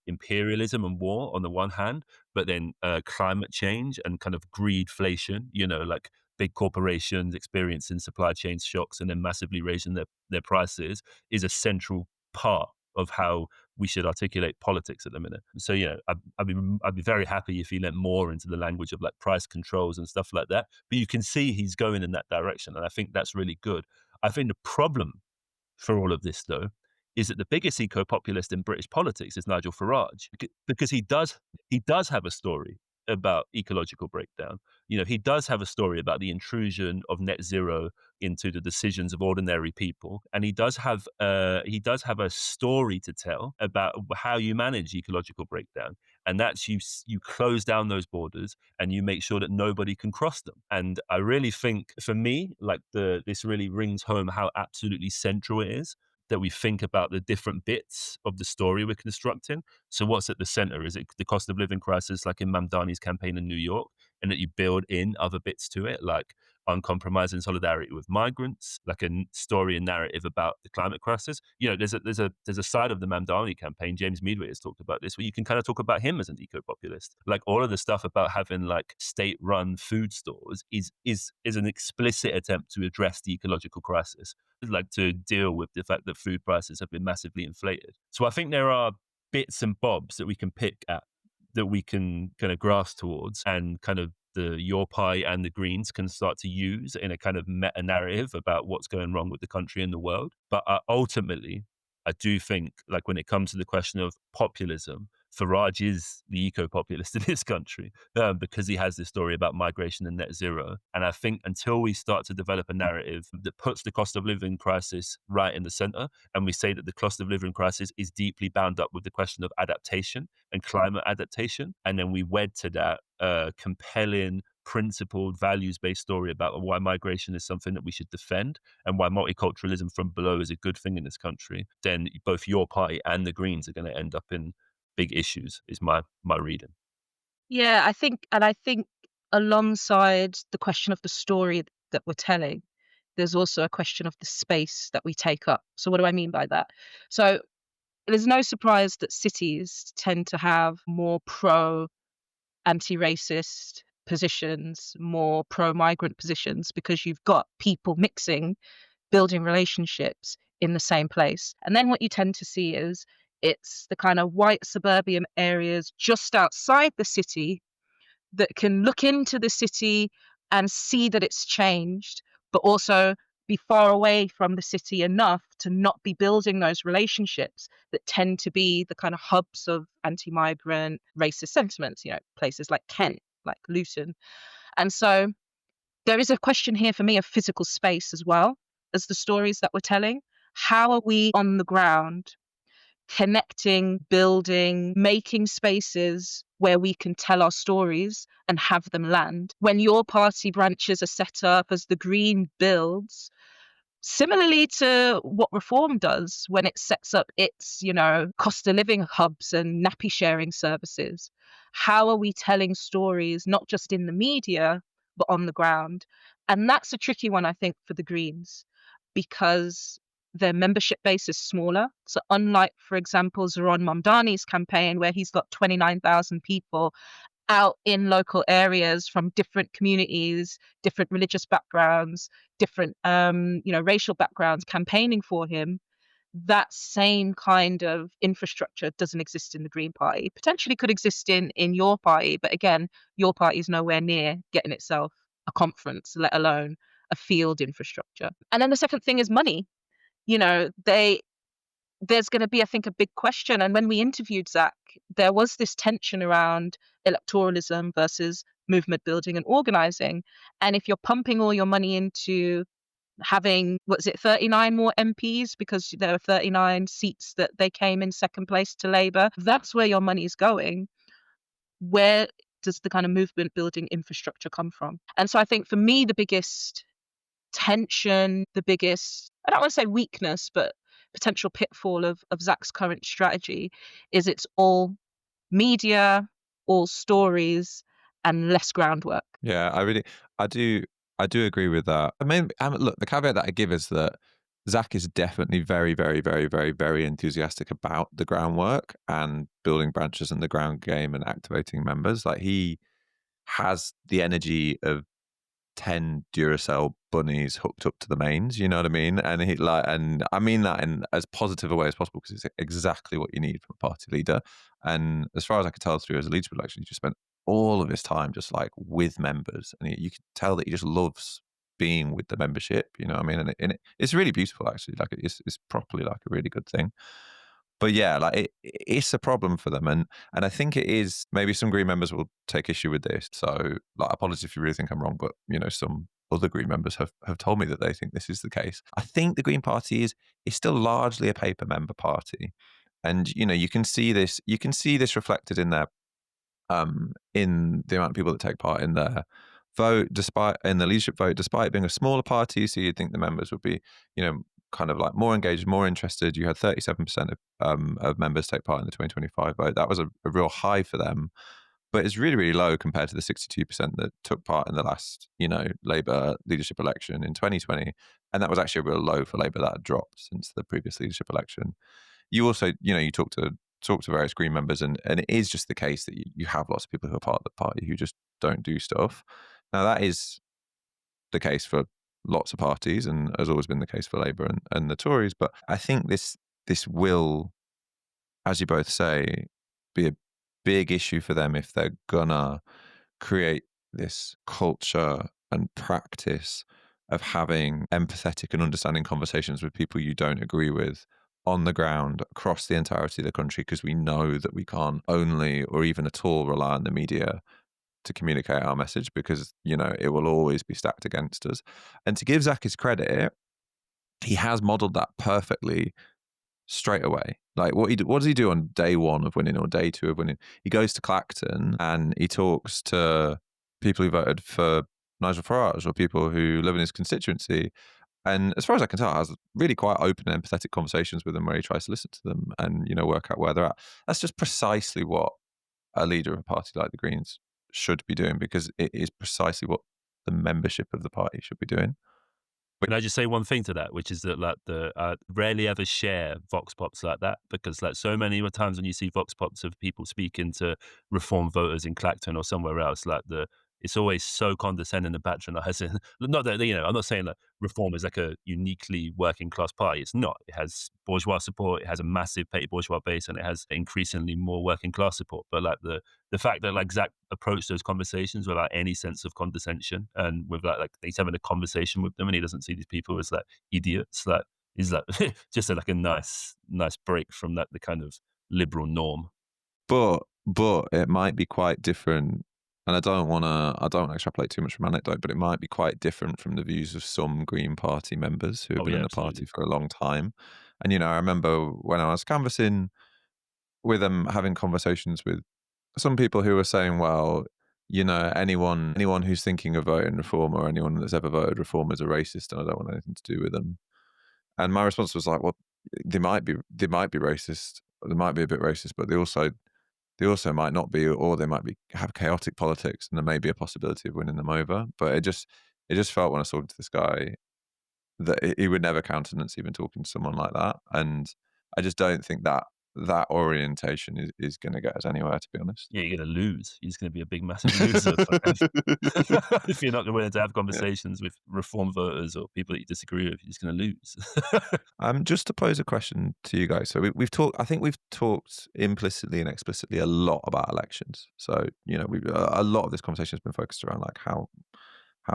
imperialism and war on the one hand, but then climate change and kind of greedflation, like big corporations experiencing supply chain shocks and then massively raising their prices, is a central part of how we should articulate politics at the minute. So, I'd be very happy if he lent more into the language of like price controls and stuff like that. But you can see he's going in that direction, and I think that's really good. I think the problem for all of this, though, is that the biggest eco-populist in British politics is Nigel Farage, because he does have a story about ecological breakdown. He does have a story about the intrusion of net zero into the decisions of ordinary people, and he does have a story to tell about how you manage ecological breakdown, and that's you close down those borders and you make sure that nobody can cross them. And I really think, for me, like this really rings home how absolutely central it is that we think about the different bits of the story we're constructing. So what's at the center? Is it the cost of living crisis, like in Mamdani's campaign in New York, and that you build in other bits to it, like uncompromising solidarity with migrants, like a story and narrative about the climate crisis? There's a side of the Mamdani campaign, James Meadway has talked about this, where you can kind of talk about him as an eco-populist. Like all of the stuff about having like state-run food stores is an explicit attempt to address the ecological crisis, like to deal with the fact that food prices have been massively inflated. So I think there are bits and bobs that we can pick at, that we can kind of grasp towards, and kind of your party and the Greens can start to use in a kind of meta narrative about what's going wrong with the country and the world. But ultimately, I do think, like when it comes to the question of populism, Farage is the eco-populist in this country, because he has this story about migration and net zero. And I think until we start to develop a narrative that puts the cost of living crisis right in the center, and we say that the cost of living crisis is deeply bound up with the question of adaptation and climate adaptation, and then we wed to that compelling, principled, values-based story about why migration is something that we should defend and why multiculturalism from below is a good thing in this country, then both your party and the Greens are going to end up in big issues, is my reading. Yeah, I think alongside the question of the story that we're telling, there's also a question of the space that we take up. So what do I mean by that? So there's no surprise that cities tend to have more anti-racist positions, more pro-migrant positions, because you've got people mixing, building relationships in the same place. And then what you tend to see is it's the kind of white suburban areas just outside the city that can look into the city and see that it's changed, but also be far away from the city enough to not be building those relationships that tend to be the kind of hubs of anti-migrant racist sentiments, places like Kent, like Luton. And so there is a question here for me of physical space as well as the stories that we're telling. How are we on the ground connecting, building, making spaces where we can tell our stories and have them land. When your party branches are set up as the Green builds, similarly to what Reform does when it sets up its, cost of living hubs and nappy sharing services. How are we telling stories, not just in the media, but on the ground? And that's a tricky one, I think, for the Greens, because their membership base is smaller. So unlike, for example, Zoran Mamdani's campaign, where he's got 29,000 people out in local areas from different communities, different religious backgrounds, different racial backgrounds campaigning for him, that same kind of infrastructure doesn't exist in the Green Party. Potentially could exist in your party, but again, your party is nowhere near getting itself a conference, let alone a field infrastructure. And then the second thing is money. There's going to be, I think, a big question. And when we interviewed Zack, there was this tension around electoralism versus movement building and organizing. And if you're pumping all your money into having, 39 more MPs because there are 39 seats that they came in second place to Labour, that's where your money is going. Where does the kind of movement building infrastructure come from? And so I think for me, the biggest tension, the biggest, I don't want to say weakness, but potential pitfall of Zack's current strategy is it's all media, all stories, and less groundwork. Yeah, I do agree with that. I mean, look, the caveat that I give is that Zack is definitely very, very, very, very, very enthusiastic about the groundwork and building branches in the ground game and activating members. Like, he has the energy of 10 Duracell bunnies hooked up to the mains, you know what I mean? And I mean that in as positive a way as possible, because it's exactly what you need from a party leader. And as far as I could tell through his leadership election, he just spent all of his time just like with members, and you could tell that he just loves being with the membership, you know what I mean? And it's really beautiful, actually. Like, it's properly like a really good thing. But yeah, like it's a problem for them, and I think it is. Maybe some Green members will take issue with this. So, like, apologies if you really think I'm wrong, but some other Green members have told me that they think this is the case. I think the Green Party is still largely a paper member party, and you can see this. You can see this reflected in their in the amount of people that take part in their vote, despite in the leadership vote, despite being a smaller party. So you'd think the members would be, kind of like more engaged, more interested. You had 37% of members take part in the 2025 vote. That was a real high for them, but it's really, really low compared to the 62% that took part in the last, Labour leadership election in 2020. And that was actually a real low for Labour. That had dropped since the previous leadership election. You also, you talk to various Green members, and it is just the case that you have lots of people who are part of the party who just don't do stuff. Now, that is the case for lots of parties and has always been the case for Labour and the Tories. But I think this will, as you both say, be a big issue for them if they're gonna create this culture and practice of having empathetic and understanding conversations with people you don't agree with on the ground across the entirety of the country, because we know that we can't only or even at all rely on the media to communicate our message, because it will always be stacked against us. And to give Zack his credit, he has modeled that perfectly straight away. Like, what does he do on day one of winning or day two of winning? He goes to Clacton and he talks to people who voted for Nigel Farage or people who live in his constituency. And as far as I can tell, has really quite open and empathetic conversations with them where he tries to listen to them and, work out where they're at. That's just precisely what a leader of a party like the Greens should be doing, because it is precisely what the membership of the party should be doing. Can I just say one thing to that, which is that like rarely ever share vox pops like that, because like so many times when you see vox pops of people speaking to Reform voters in Clacton or somewhere else, like it's always so condescending and patronising. Not that, I'm not saying that Reform is like a uniquely working class party. It's not. It has bourgeois support. It has a massive petty bourgeois base, and it has increasingly more working class support. But like the fact that like Zack approached those conversations without any sense of condescension, and with like he's having a conversation with them, and he doesn't see these people as like idiots. Like is like just like a nice break from that the kind of liberal norm. But it might be quite different. And I don't want to extrapolate too much from anecdote, but it might be quite different from the views of some Green Party members who have been in the party for a long time. And, I remember when I was canvassing with them, having conversations with some people who were saying, well, anyone who's thinking of voting reform or anyone that's ever voted reform is a racist, and I don't want anything to do with them. And my response was like, well, they might be racist, or they might be a bit racist, but they also might not be, or they might have chaotic politics, and there may be a possibility of winning them over. But it just felt when I was talking to this guy that he would never countenance even talking to someone like that. And I just don't think that orientation is going to get us anywhere, to be honest. Yeah, you're going to lose. You're just going to be a big, massive loser if you're not willing to have Yeah. conversations with reform voters or people that you disagree with. You're just going to lose. Just to pose a question to you guys. So we've talked. I think we've talked implicitly and explicitly a lot about elections. So a lot of this conversation has been focused around like how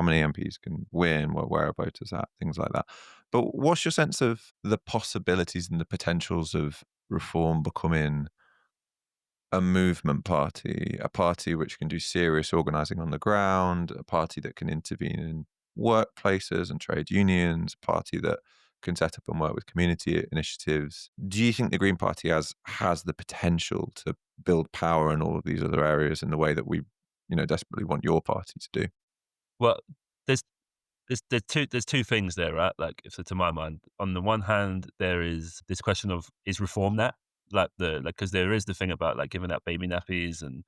many MPs can win, where are voters at, things like that. But what's your sense of the possibilities and the potentials of reform becoming a movement party, a party which can do serious organising on the ground, a party that can intervene in workplaces and trade unions, a party that can set up and work with community initiatives? Do you think the Green Party has the potential to build power in all of these other areas in the way that we, desperately want your party to do? Well, there's there's two things there, right? Like, if so, to my mind, on the one hand, there is this question of, is reform that? Because there is the thing about like giving out baby nappies and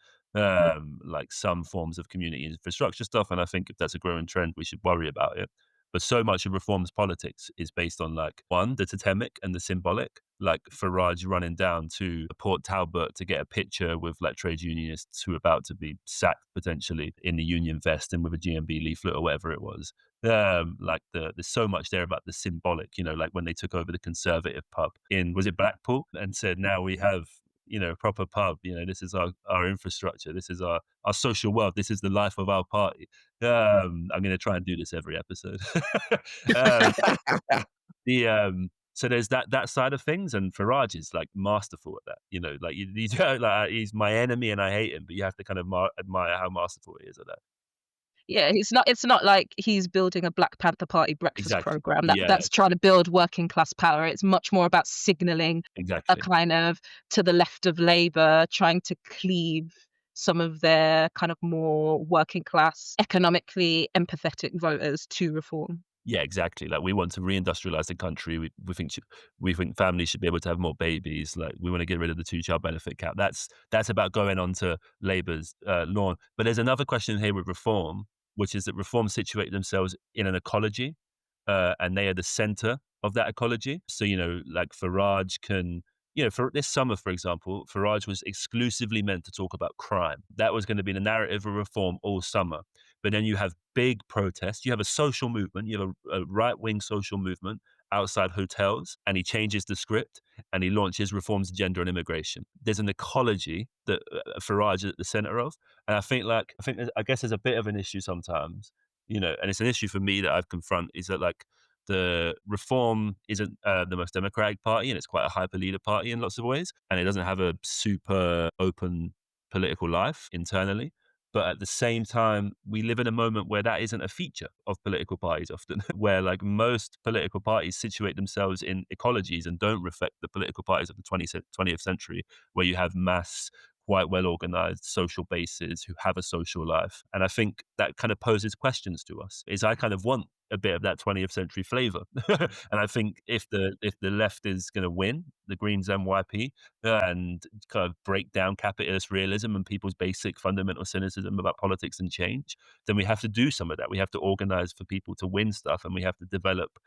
like some forms of community infrastructure stuff, and I think if that's a growing trend, we should worry about it. But so much of reform's politics is based on like, one, the totemic and the symbolic, like Farage running down to Port Talbot to get a picture with like trade unionists who are about to be sacked potentially in the union vest and with a GMB leaflet or whatever it was. There's so much there about the symbolic, like when they took over the Conservative pub in, was it Blackpool, and said, now we have, a proper pub, this is our infrastructure, this is our social world, this is the life of our party. I'm going to try and do this every episode. um, so there's that side of things, and Farage is like masterful at that. Like like, he's my enemy and I hate him, but you have to kind of admire how masterful he is at that. Yeah, it's not like he's building a Black Panther Party breakfast Exactly. program Yeah, that's trying to build working class power. It's much more about signaling a exactly. kind of to the left of Labour, trying to cleave some of their kind of more working class, economically empathetic voters to reform. Yeah, exactly. Like, we want to reindustrialize the country. We think families should be able to have more babies. Like, we want to get rid of the two-child benefit cap. That's about going on to Labour's lawn. But there's another question here with reform, which is that reform situate themselves in an ecology, and they are the center of that ecology. So, like Farage can, for this summer, for example, Farage was exclusively meant to talk about crime. That was going to be the narrative of reform all summer. But then you have big protests. You have a social movement. You have a right-wing social movement outside hotels, and he changes the script and he launches reforms of gender and immigration. There's an ecology that Farage is at the center of, and I guess there's a bit of an issue sometimes, and it's an issue for me that I've confronted, is that like the reform isn't the most democratic party, and it's quite a hyper leader party in lots of ways, and it doesn't have a super open political life internally. But at the same time, we live in a moment where that isn't a feature of political parties often, where like most political parties situate themselves in ecologies and don't reflect the political parties of the 20th century, where you have mass, quite well organized social bases who have a social life. And I think that kind of poses questions to us. Is I kind of want a bit of that 20th century flavor. And I think if the left is going to win, the Greens NYP, and kind of break down capitalist realism and people's basic fundamental cynicism about politics and change, then we have to do some of that. We have to organize for people to win stuff, and we have to develop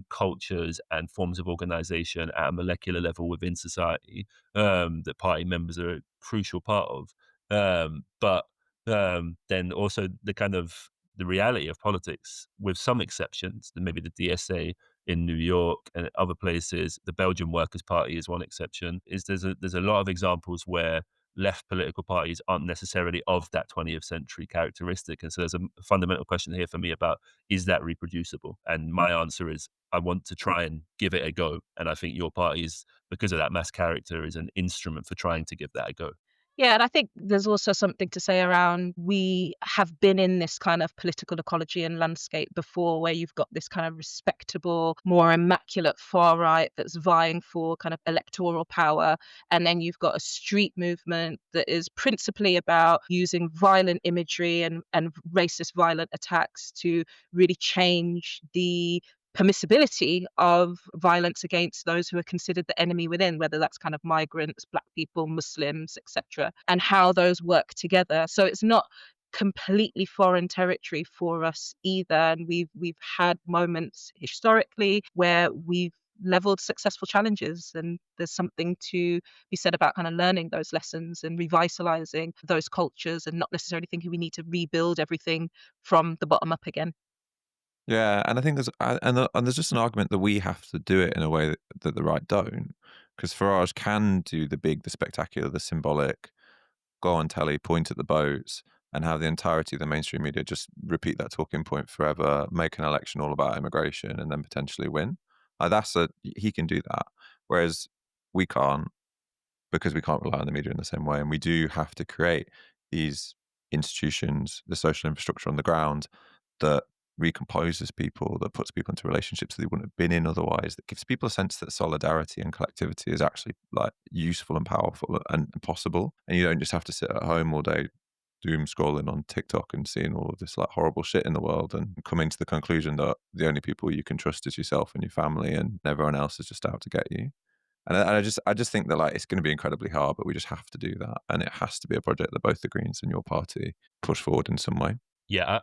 cultures and forms of organization at a molecular level within society that party members are a crucial part of. But then also the reality of politics, with some exceptions, maybe the DSA in New York and other places, the Belgian Workers' Party is one exception, is there's a lot of examples where left political parties aren't necessarily of that 20th century characteristic. And so there's a fundamental question here for me about, is that reproducible? And my answer is, I want to try and give it a go. And I think your party is, because of that mass character, is an instrument for trying to give that a go. Yeah, and I think there's also something to say around we have been in this kind of political ecology and landscape before where you've got this kind of respectable, more immaculate far right that's vying for kind of electoral power. And then you've got a street movement that is principally about using violent imagery and racist violent attacks to really change the permissibility of violence against those who are considered the enemy within, whether that's kind of migrants, black people, Muslims, etc., and how those work together. So it's not completely foreign territory for us either. And we've had moments historically where we've leveled successful challenges, and there's something to be said about kind of learning those lessons and revitalizing those cultures and not necessarily thinking we need to rebuild everything from the bottom up again. Yeah, and I think and there's just an argument that we have to do it in a way that the right don't, because Farage can do the big, the spectacular, the symbolic, go on telly, point at the boats, and have the entirety of the mainstream media just repeat that talking point forever, make an election all about immigration, and then potentially win. He can do that, whereas we can't, because we can't rely on the media in the same way, and we do have to create these institutions, the social infrastructure on the ground that recomposes people, that puts people into relationships that they wouldn't have been in otherwise, that gives people a sense that solidarity and collectivity is actually like useful and powerful and possible. And you don't just have to sit at home all day doom scrolling on TikTok and seeing all of this like horrible shit in the world and coming to the conclusion that the only people you can trust is yourself and your family and everyone else is just out to get you. And I just think that like it's going to be incredibly hard, but we just have to do that, and it has to be a project that both the Greens and your party push forward in some way. Yeah,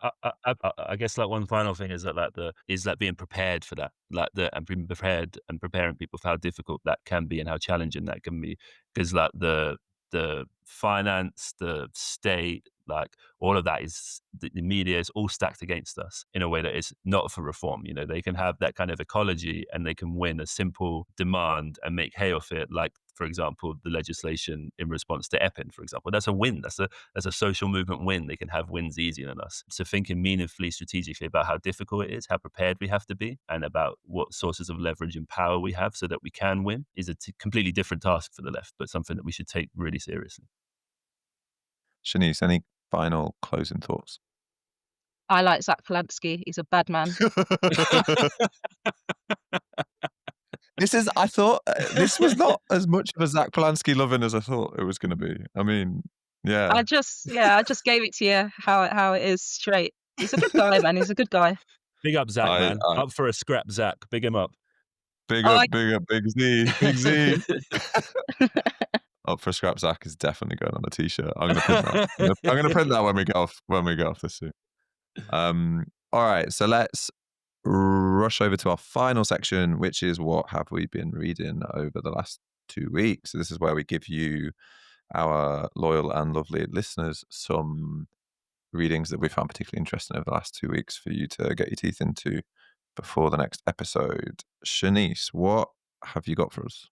I guess like one final thing is that being prepared for that, like and being prepared and preparing people for how difficult that can be and how challenging that can be, because like the finance, the state, like all of that is the media is all stacked against us in a way that is not for reform. You know, they can have that kind of ecology and they can win a simple demand and make hay of it, like for example the legislation in response to EPIN, for example. That's a win. That's a social movement win. They can have wins easier than us. So thinking meaningfully, strategically about how difficult it is, how prepared we have to be, and about what sources of leverage and power we have so that we can win is a completely different task for the left, but something that we should take really seriously. Shanice, any final closing thoughts? I like Zack Polanski. He's a bad man. I thought this was not as much of a Zack Polanski loving as I thought it was going to be. I mean, yeah, I just gave it to you how it is straight. He's a good guy, man. He's a good guy. Big up Zach, I, man. I Up for a scrap, Zach. Big him up. Oh, I big up, Big Z, Big Z. Up for scrap Zach is definitely going on a t-shirt. I'm going to print that. I'm going to print that when we get off this suit. All right, so let's rush over to our final section, which is what have we been reading over the last 2 weeks. So this is where we give you, our loyal and lovely listeners, some readings that we found particularly interesting over the last 2 weeks for you to get your teeth into before the next episode. Shanice, what have you got for us?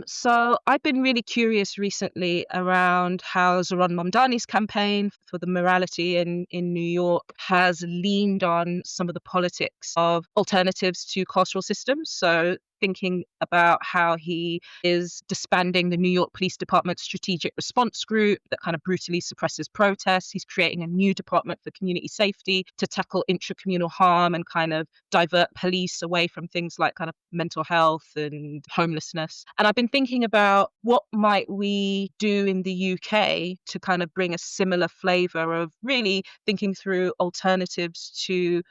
So I've been really curious recently around how Zoran Mamdani's campaign for the morality in New York has leaned on some of the politics of alternatives to carceral systems. So thinking about how he is disbanding the New York Police Department's strategic response group that kind of brutally suppresses protests. He's creating a new department for community safety to tackle intracommunal harm and kind of divert police away from things like kind of mental health and homelessness. And I've been thinking about what might we do in the UK to kind of bring a similar flavor of really thinking through alternatives to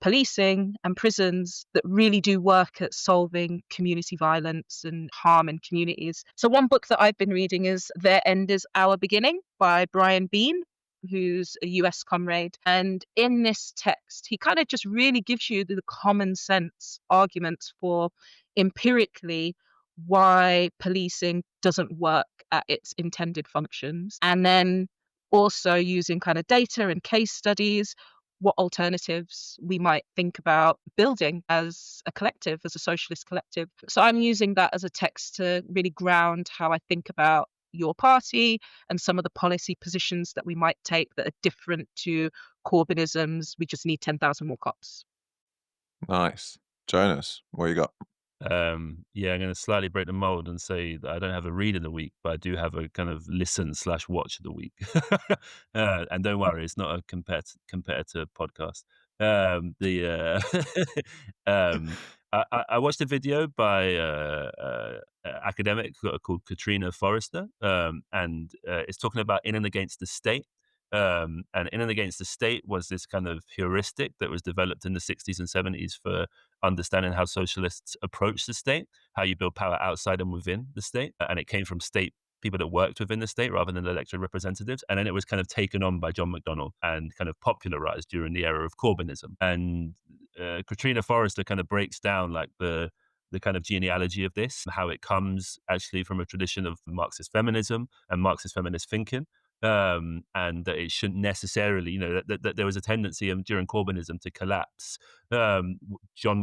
policing and prisons that really do work at solving community violence and harm in communities. So one book that I've been reading is Their End is Our Beginning by Brian Bean, who's a US comrade. And in this text, he kind of just really gives you the common sense arguments for empirically why policing doesn't work at its intended functions. And then also using kind of data and case studies, what alternatives we might think about building as a collective, as a socialist collective. So I'm using that as a text to really ground how I think about your party and some of the policy positions that we might take that are different to Corbynism's "we just need 10,000 more cops." Nice. Jonas, what you got? Yeah, I'm going to slightly break the mold and say that I don't have a read of the week, but I do have a kind of listen/watch of the week. And don't worry, it's not a competitor podcast. The I watched a video by academic called Katrina Forrester, and it's talking about in and against the state. And in and against the state was this kind of heuristic that was developed in the 60s and 70s for understanding how socialists approach the state, how you build power outside and within the state. And it came from state people that worked within the state rather than elected representatives. And then it was kind of taken on by John McDonnell and kind of popularized during the era of Corbynism. And Katrina Forrester kind of breaks down like the kind of genealogy of this, how it comes actually from a tradition of Marxist feminism and Marxist feminist thinking. And that it shouldn't necessarily, that there was a tendency during Corbynism to collapse John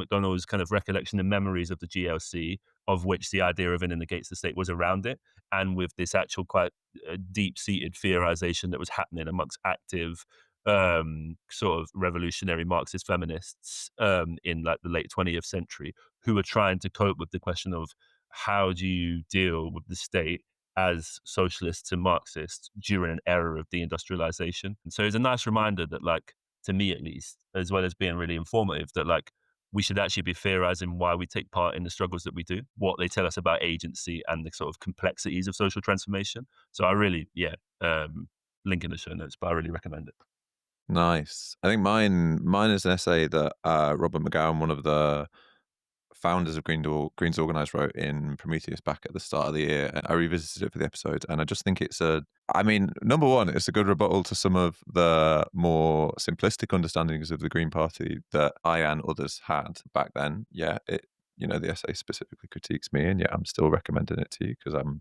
McDonnell's kind of recollection and memories of the GLC, of which the idea of in and against the state was around it, and with this actual quite deep-seated theorization that was happening amongst active sort of revolutionary Marxist feminists in like the late 20th century, who were trying to cope with the question of how do you deal with the state as socialists and Marxists during an era of deindustrialization. And so it's a nice reminder that, like, to me at least, as well as being really informative, that like we should actually be theorizing why we take part in the struggles that we do, what they tell us about agency and the sort of complexities of social transformation. So I really, link in the show notes, but I really recommend it. Nice. I think mine is an essay that Robert McGowan, one of the founders of Greens Organised, wrote in Prometheus back at the start of the year. I revisited it for the episode, and I just think it's number one, it's a good rebuttal to some of the more simplistic understandings of the Green Party that I and others had back then. Yeah, the essay specifically critiques me, and yeah, I'm still recommending it to you because I'm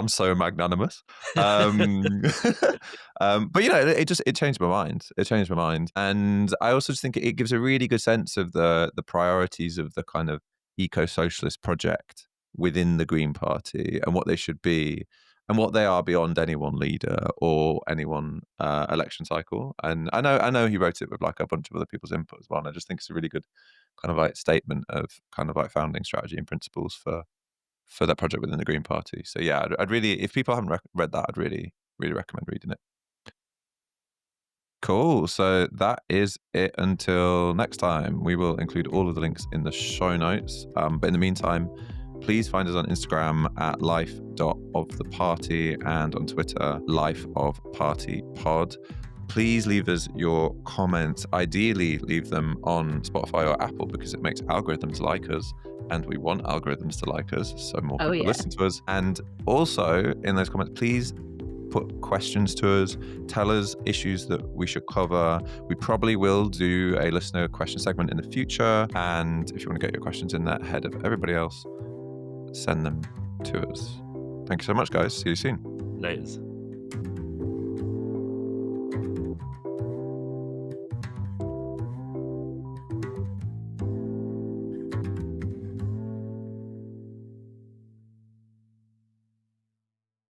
so magnanimous. But it changed my mind. It changed my mind, and I also just think it gives a really good sense of the priorities of the kind of eco-socialist project within the Green Party and what they should be and what they are beyond any one leader or any one election cycle. And I know he wrote it with like a bunch of other people's input as well. And I just think it's a really good kind of like statement of kind of like founding strategy and principles for that project within the Green Party. So yeah, I'd really, if people haven't read that, I'd really, really recommend reading it. Cool. So that is it until next time. We will include all of the links in the show notes. But in the meantime, please find us on Instagram at life.oftheparty and on Twitter, lifeofpartypod. Please leave us your comments. Ideally, leave them on Spotify or Apple because it makes algorithms like us, and we want algorithms to like us, so more people listen to us. And also, in those comments, please put questions to us. Tell us issues that we should cover. We probably will do a listener question segment in the future. And if you want to get your questions in there ahead of everybody else, send them to us. Thank you so much, guys. See you soon. Laters.